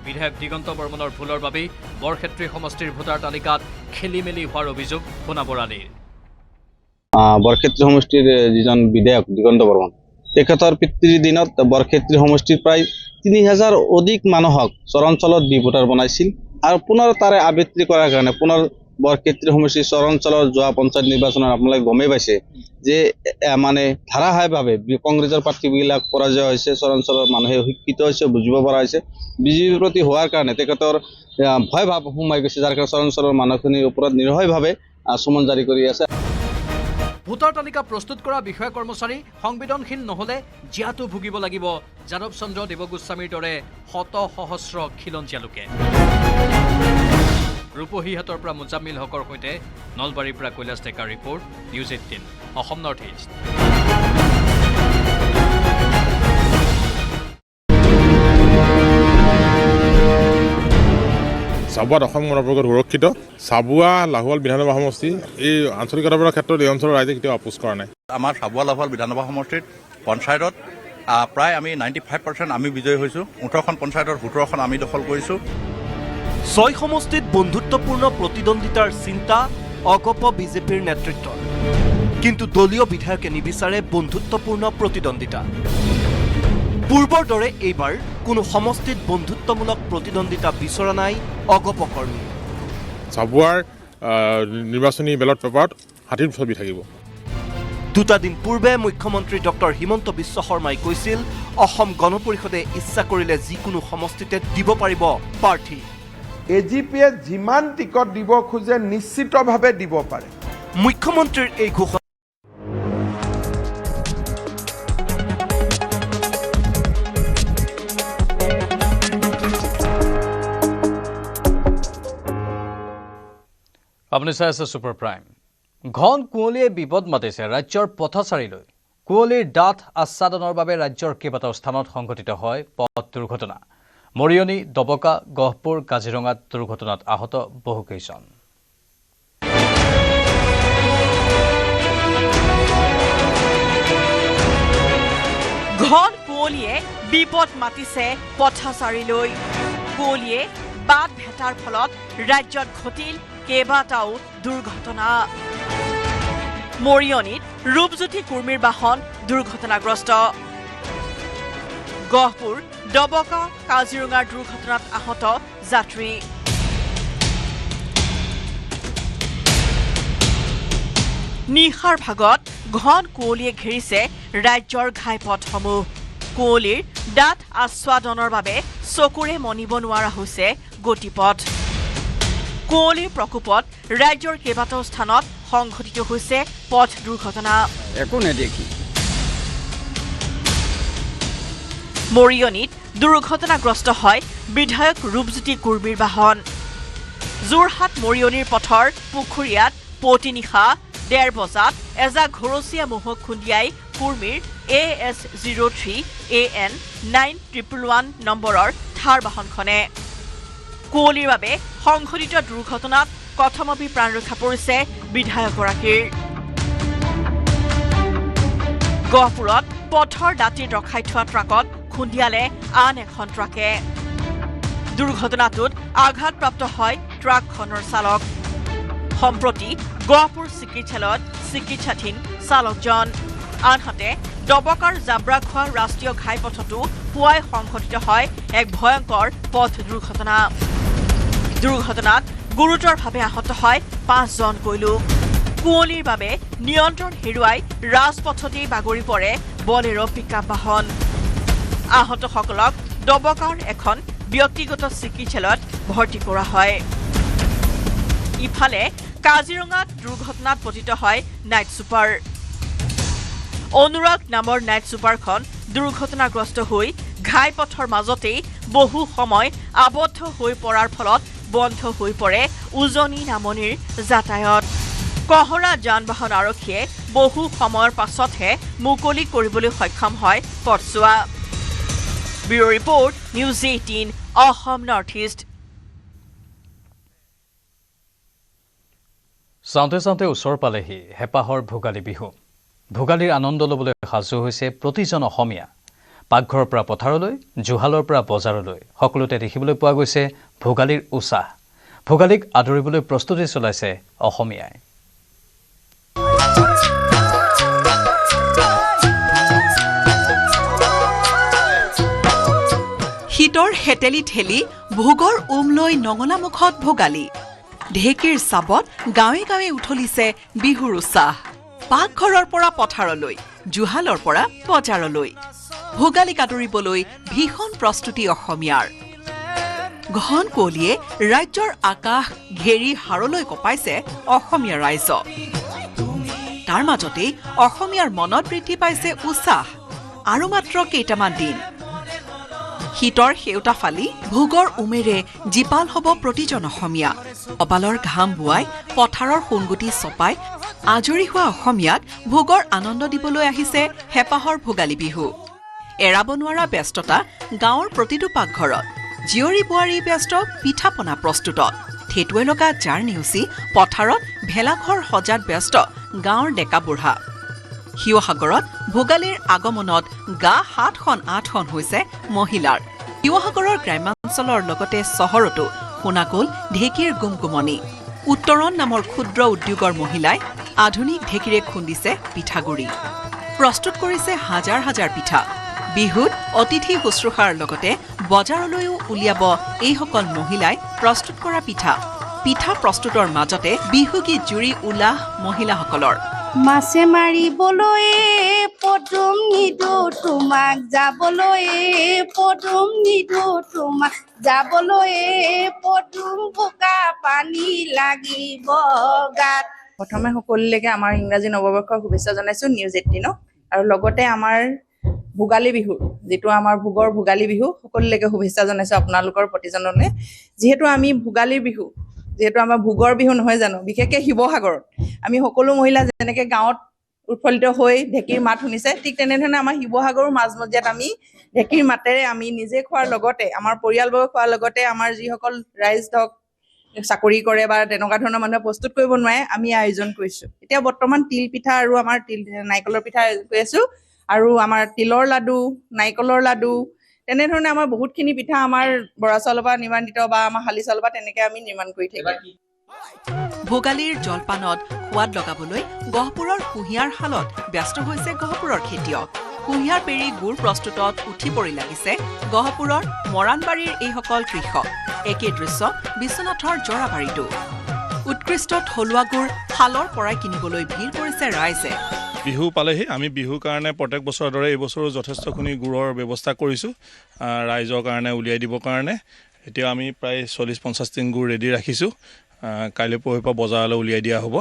বিধায়ক দিগন্ত বৰ্মনৰ ভুলৰ বাবেই বৰক্ষেত্ৰী সমষ্টিৰ ভোটাৰ তালিকাত খেলিমেলি হোৱাৰ অভিযোগ সোণা বৰালীৰ বৰক্ষেত্ৰী সমষ্টিৰ যিজন বিধায়ক দিগন্ত বৰ্মন তেখেতৰ পিতৃৰ দিনত বৰক্ষেত্ৰী সমষ্টিৰ প্ৰায় ৩,০০০ অধিক মানুহক চৰাঞ্চলত বি ভোটাৰ বনাইছিল আৰু পুনৰ তাৰে আবৃত্তি কৰাৰ কাৰণে পুনৰ বৰক্ষেত্ৰী সমষ্টিৰ চৰাঞ্চলৰ যোৱা পঞ্চায়ত নিৰ্বাচনত আপোনালোকে গমেই পাইছে যে মানে ধাৰাবাহিকভাৱে কংগ্ৰেছৰ প্ৰাৰ্থীবিলাক পৰাজয় হৈছে চৰাঞ্চলৰ মানুহে শিক্ষিত হৈছে বুজিব পৰা হৈছে বিজেপিৰ প্ৰতি হোৱাৰ কাৰণে তেখেতৰ ভয় ভাৱ সোমাই গৈছে যাৰ কাৰণে চৰাঞ্চলৰ মানুহখিনিৰ ওপৰত নিৰ্ভয়ভাৱে চমন জাৰি কৰি আছে ভোটাৰ তালিকা প্ৰস্তুত কৰা বিষয়া কৰ্মচাৰী সংবেদনশীল নহলে জিয়াটো ভুগিব লাগিব যাদৱ চন্দ্ৰ দেৱগোস্বামীৰ দৰে শত সহস্ৰ খিলঞ্জীয়া লোকে ৰূপহীহাটৰ পৰা মুজাম্মিল হকৰ সৈতে নলবাৰীৰ পৰা কৈলাশ ডেকাৰ report news 18 Assam north east চাবুৱাত অসম গণপৰিষদ সুৰক্ষিত চাবুৱা লাহোৱাল বিধানসভা সমষ্টি এই আঞ্চলিকতাৰ ক্ষেত্ৰত এই অঞ্চলৰ ৰাইজে কেতিয়াও আপোচ কৰা নাই আমাৰ চাবুৱা লাহোৱাল বিধানসভা সমষ্টিত পঞ্চায়তত প্ৰায় আমি 95% আমি বিজয়ী হৈছোঁ 18খন পঞ্চায়তৰ 17খন আমি দখল কৰিছোঁ 6 সমষ্টিত বন্ধুত্বপূৰ্ণ প্ৰতিদ্বন্দ্বিতাৰ চিন্তা অগপ বিজেপিৰ নেতৃত্বৰ কিন্তু দলীয় বিধায়কে নিবিচাৰে বন্ধুত্বপূৰ্ণ প্ৰতিদ্বন্দ্বিতা পূৰ্বৰ দৰে এইবাৰ কোনো সমষ্টিত বন্ধুত্বমূলক প্ৰতিদ্বন্দ্বিতা বিচৰা নাই অগপ কৰ্মী চাবুৱাৰ নিৰ্বাচনী বেলট পেপাৰত হাতীৰ ছবি থাকিব দুটা দিন পূৰ্বে মুখ্যমন্ত্ৰী ডক্টৰ হিমন্ত বিশ্ব শৰ্মাই কৈছিল অসম গণ পৰিষদে ইচ্ছা কৰিলে যিকোনো সমষ্টিতে দিব পাৰিব প্ৰাৰ্থী এজিপিয়ে যিমান টিকট দিব খোজে নিশ্চিতভাৱে দিব পাৰে মুখ্যমন্ত্ৰীৰ এই ঘোষণা আপুনি চাই আছে ছুপাৰ প্ৰাইম ঘন কুঁৱলীয়ে বিপদ মাতিছে ৰাজ্যৰ পথচাৰীলৈ কুঁৱলীৰ ডাঠ আচ্ছাদনৰ বাবে ৰাজ্যৰ কেইবাটাও স্থানত সংঘটিত হয় পথ দুৰ্ঘটনা মৰিয়নি দবকা গহপুৰ কাজিৰঙাত দুৰ্ঘটনাত আহত বহুকেইজন ঘন কুঁৱলীয়ে বিপদ মাতিছে পথচাৰীলৈ কুঁৱলীয়ে বাট ভেটাৰ ফলত ৰাজ্যত ঘটিল কেইবাটাও দুৰ্ঘটনা মৰিয়নিত ৰূপজ্যোতি কুৰ্মীৰ বাহন দুৰ্ঘটনাগ্ৰস্ত গহপুৰ দবকা কাজিৰঙাৰ দুৰ্ঘটনাত আহত যাত্ৰী নিশাৰ ভাগত ঘন কুঁৱলীয়ে ঘেৰিছে ৰাজ্যৰ ঘাইপথসমূহ কুঁৱলীৰ ডাঠ আস্বাদনৰ বাবে চকুৰে মনিব নোৱাৰা হৈছে গতিপথ কুঁৱলীৰ প্ৰকোপত ৰাজ্যৰ কেইবাটাও স্থানত সংঘটিত হৈছে পথ দুৰ্ঘটনা একো নেদেখি মৰিয়নিত দুৰ্ঘটনাগ্ৰস্ত হয় বিধায়ক ৰূপজ্যোতি কুৰ্মীৰ বাহন যোৰহাট মৰিয়নিৰ পথৰ পুখুৰীয়াত পুৱতি নিশা 1:30 বজাত এজাক ঘৰচীয়া মহক খুন্দিয়াই কুৰ্মীৰ AS03 AN 9111 নম্বৰৰ থাৰ বাহনখনে কুঁৱলীৰ বাবে সংঘটিত দুৰ্ঘটনাত কথমপি প্ৰাণ ৰক্ষা পৰিছে বিধায়কগৰাকীৰ গহপুৰত পথৰ দাঁতিত ৰখাই থোৱা ট্ৰাকত খুন্দিয়ালে আন এখন ট্ৰাকে দুৰ্ঘটনাটোত আঘাতপ্ৰাপ্ত হয় ট্ৰাকখনৰ চালক সম্প্ৰতি গহপুৰ চিকিৎসালয়ত চিকিৎসাধীন চালকজন আনহাতে দবকাৰ জাব্ৰাখোৱা ৰাষ্ট্ৰীয় ঘাইপথতো পুৱাই সংঘটিত হয় এক ভয়ংকৰ পথ দুৰ্ঘটনা দুৰ্ঘটনাত গুৰুতৰভাৱে আহত হয় 5 জনকৈ লোক কুঁৱলীৰ বাবে নিয়ন্ত্ৰণ হেৰুৱাই ৰাজপথতে বাগৰি পৰে বলেৰো পিকআপ বাহন আহতসকলক দবকাৰ এখন ব্যক্তিগত চিকিৎসালয়ত ভৰ্তি কৰা হয় ইফালে কাজিৰঙাত দুৰ্ঘটনাত পতিত হয় নাইট ছুপাৰ অনুৰাগ নামৰ নাইট ছুপাৰখন দুৰ্ঘটনাগ্ৰস্ত হৈ ঘাইপথৰ মাজতেই বহু সময় আবদ্ধ হৈ পৰাৰ ফলত বন্ধ হৈ পৰে উজনি নামনিৰ যাতায়াত কহৰা যান-বাহন আৰক্ষীয়ে বহু সময়ৰ পাছতহে মুকলি কৰিবলৈ সক্ষম হয় পথছোৱা bureau report, news 18, Assam north east. চাওঁতে চাওঁতে ওচৰ পালেহি হেঁপাহৰ ভোগালী বিহু। ভোগালীৰ আনন্দ ল'বলৈ সাজু হৈছে প্ৰতিজন অসমীয়া। পাকঘৰৰ পৰা পথাৰলৈ, জুহালৰ পৰা বজাৰলৈ সকলোতে দেখিবলৈ পোৱা গৈছে ভোগালীৰ উৎসাহ। ভোগালীক আদৰিবলৈ প্ৰস্তুতি চলাইছে অসমীয়াই। শীতৰ হেতেলি ঠেলি ভোগৰ লৈ নঙলামুখত ভোগালী। ঢেঁকীৰ চাবত গাঁৱে গাঁৱে উঠলিছে বিহুৰ উৎসাহ। পাকঘৰৰ পৰা পথাৰলৈ, জুহালৰ পৰা বজাৰলৈ ভোগালীক আদৰিবলৈ ভীষণ প্ৰস্তুতি অসমীয়াৰ। ঘন কুঁৱলীয়ে ৰাজ্যৰ আকাশ ঘেৰি হাৰলৈ কঁপাইছে অসমীয়া ৰাইজ। তাৰ মাজতেই অসমীয়াৰ মনত বৃদ্ধি পাইছে উৎসাহ। আৰু মাত্ৰ কেইটামান দিন, শীতৰ সেউতা ফালি ভোগৰ উমেৰে জীপাল হ'ব প্ৰতিজন অসমীয়া। কপালৰ ঘাম বোৱাই, পথাৰৰ সোণগুটি চপাই আজৰি হোৱা অসমীয়াক ভোগৰ আনন্দ দিবলৈ আহিছে হেঁপাহৰ ভোগালী বিহু। এৰাব নোৱাৰা ব্যস্ততা গাঁৱৰ প্ৰতিটো পাকঘৰত। জীয়ৰী বোৱাৰী ব্যস্ত পিঠা পনা প্ৰস্তুতত। ঠেটুৱে লগা জাৰ নেওচি পথাৰত ভেলাঘৰ সজাত ব্যস্ত গাঁৱৰ ডেকা বুঢ়া। শিৱসাগৰত ভোগালীৰ আগমনত গা 7খন 8খন হৈছে মহিলাৰ। শিৱসাগৰৰ গ্ৰাম্যাঞ্চলৰ লগতে চহৰতো শুনা গ'ল ঢেঁকীৰ গুমগুমনি। উত্তৰণ নামৰ ক্ষুদ্ৰ উদ্যোগৰ মহিলাই আধুনিক ঢেঁকীৰে খুন্দিছে পিঠাগুৰি। প্ৰস্তুত কৰিছে হাজাৰ হাজাৰ পিঠা। বিহুত অতিথি শুশ্ৰূষাৰ লগতে বজাৰলৈও উলিয়াব এইসকল মহিলাই প্ৰস্তুত কৰা পিঠা। পিঠা প্ৰস্তুতৰ মাজতে বিহুগীত জুৰি উলাহ মহিলাসকলৰ। মাছে মাৰিবলৈ পদুম নিদো তোমাক, যাবলৈ পদুম নিদো তোমাক, যাবলৈ পদুম বোকা পানী লাগিব গাত। প্ৰথমে সকলোলৈকে আমাৰ ইংৰাজী নৱবৰ্ষৰ শুভেচ্ছা জনাইছোঁ নিউজ 18। আৰু লগতে আমাৰ ভোগালী বিহু, যিটো আমাৰ ভোগৰ ভোগালী বিহু, সকলোলৈকে শুভেচ্ছা জনাইছোঁ আপোনালোকৰ প্ৰতিজনলৈ। যিহেতু আমি ভোগালীৰ বিহু, যিহেতু আমাৰ ভোগৰ বিহু নহয় জানো, বিশেষকৈ শিৱসাগৰত আমি সকলো মহিলা যেনেকৈ গাঁৱত উৎফুল্লিত হৈ ঢেঁকীৰ মাত শুনিছে, ঠিক তেনেধৰণে আমাৰ শিৱসাগৰৰ মাজমজিয়াত আমি ঢেঁকীৰ মাতেৰে আমি নিজে খোৱাৰ লগতে, আমাৰ পৰিয়ালবৰ্গ খোৱাৰ লগতে, আমাৰ যিসকল ৰাইজ ধৰক চাকৰি কৰে বা তেনেকুৱা ধৰণৰ মানুহে প্ৰস্তুত কৰিব নোৱাৰে, আমি আয়োজন কৰিছোঁ। এতিয়া বৰ্তমান তিল পিঠা আৰু আমাৰ নাৰিকলৰ পিঠা আয়োজন কৰি আছোঁ। আৰু আমাৰ তিলৰ লাডু, নাৰিকলৰ লাডু, তেনেধৰণে আমাৰ বহুতখিনি পিঠা আমাৰ বৰা চাউলৰ পৰা নিৰ্মাণিত বা আমাৰ শালি চাউলৰ পৰা তেনেকৈ আমি নিৰ্মাণ কৰি থাকোঁ। ভোগালীৰ জলপানত সোৱাদ লগাবলৈ গহপুৰৰ কুঁহিয়াৰ শালত ব্যস্ত হৈছে গহপুৰৰ খেতিয়ক। কুঁহিয়াৰ পেৰি গুড় প্ৰস্তুতত উঠি পৰি লাগিছে গহপুৰৰ মৰাণবাৰীৰ এইসকল কৃষক। একে দৃশ্য বিশ্বনাথৰ জৰাবাৰীতো। উৎকৃষ্ট থলুৱা গুড় শালৰ পৰাই কিনিবলৈ ভিৰ কৰিছে ৰাইজে। বিহু পালেহি, আমি বিহুৰ কাৰণে প্ৰত্যেক বছৰৰ দৰে এইবছৰো যথেষ্টখিনি গুড়ৰ ব্যৱস্থা কৰিছোঁ ৰাইজৰ কাৰণে উলিয়াই দিবৰ কাৰণে। এতিয়া আমি প্ৰায় 40-50 টিং গুড় ৰেডি ৰাখিছোঁ। কাইলৈ পৰহিৰ পৰা বজাৰলৈ উলিয়াই দিয়া হ'ব।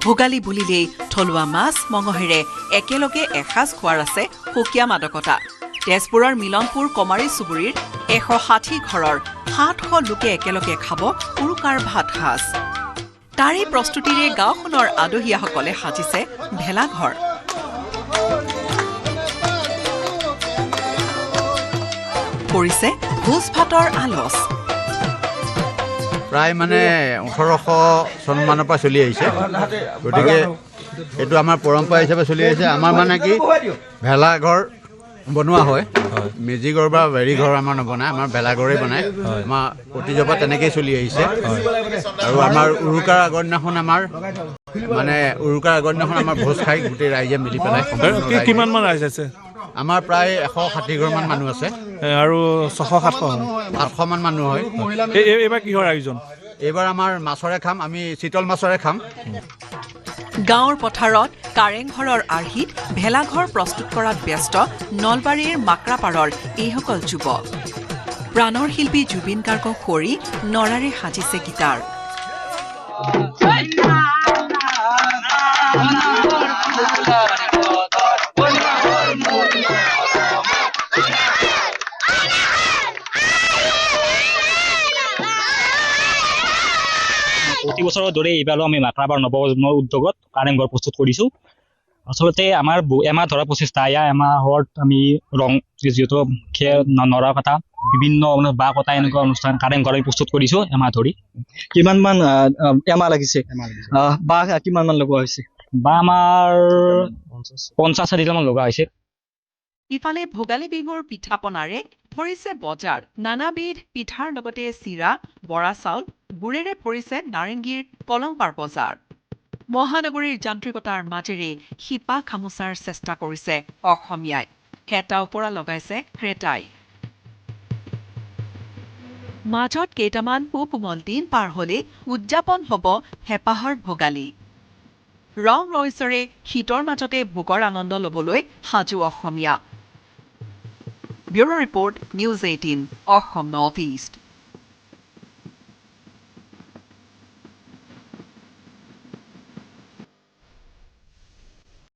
ভোগালী বুলিলেই থলুৱা মাছ মঙহেৰে একেলগে এসাঁজ খোৱাৰ আছে সুকীয়া মাদকতা। তেজপুৰৰ মিলনপুৰ কমাৰী চুবুৰীৰ 160 ঘৰৰ 700 লোকে একেলগে খাব উৰুকাৰ ভাত সাজ। তাৰে প্ৰস্তুতিৰে গাঁওখনৰ আদহীয়াসকলে সাজিছে ভেলাঘৰ। পৰিছে ভোজ ভাতৰ আলচ। প্ৰায় মানে 1800 চনমানৰ পৰা চলি আহিছে, গতিকে এইটো আমাৰ পৰম্পৰা হিচাপে চলি আহিছে। আমাৰ মানে কি ভেলাঘৰ বনোৱা হয়, মেজিঘৰ বা বেৰীঘৰ আমাৰ নবনায়, আমাৰ ভেলাঘৰেই বনায়। আমাৰ অতীজৰ পৰা তেনেকেই চলি আহিছে। আৰু আমাৰ উৰুকাৰ আগৰ দিনাখন আমাৰ ভোজ খাই গোটেই ৰাইজে মিলি পেলাই। কিমান মান ৰাইজ আছে? আমাৰ প্ৰায় 160 ঘৰমান মানুহ আছে। আৰু 600-700 মান মানুহ হয়। এইবাৰ কিহৰ আয়োজন? এইবাৰ আমাৰ মাছৰে খাম, আমি চিতল মাছৰে খাম। গাঁৱৰ পথাৰত কাৰেংঘৰৰ আৰ্হিত ভেলাঘৰ প্ৰস্তুত কৰাত ব্যস্ত নলবাৰীৰ মাকৰাপাৰৰ এইসকল যুৱক। প্ৰাণৰ শিল্পী জুবিন গাৰ্গক সুঁৱৰি নৰাৰে সাজিছে গীটাৰ। প্ৰতি বছৰৰ দৰে এইবাৰো আমি মাকৰাপাৰ নৱপ্ৰজন্মৰ উদ্যোগত কাৰেংঘৰ প্ৰস্তুত কৰিছোঁ। আচলতে আমাৰ এমাহ ধৰা প্ৰচেষ্টা এমাহত আমি ৰং যিহেতু নৰা কটা বিভিন্ন বাঁহ কটা এনেকুৱা অনুষ্ঠান কাৰেংঘৰ আমি প্ৰস্তুত কৰিছোঁ এমাহ ধৰি। কিমান মান এমাহ লাগিছে বাঁহ কিমান মান লগোৱা হৈছে? বাঁহ আমাৰ 50-60মান লগা হৈছে। ইফালে ভোগালী বিহুৰ পিঠা পনাৰে ভৰিছে বজাৰ। নানাবিধ পিঠাৰ লগতে চিৰা, বৰা চাউল, গুড়েৰে ভৰিছে নাৰেংগীৰ কলংপাৰ বজাৰ। মহানগৰীৰ যান্ত্ৰিকতাৰ মাজেৰে শিপা খামোচাৰ চেষ্টা কৰিছে অসমীয়াই। হেতা ওপৰা লগাইছে ক্ৰেতাই। মাজত কেইটামান সুকোমল দিন পাৰ হ'লে উদযাপন হ'ব হেঁপাহৰ ভোগালী। ৰং ৰইচৰে শীতৰ মাজতে ভোগৰ আনন্দ ল'বলৈ সাজু Asomiya. Bureau' report, news 18, Assam north east.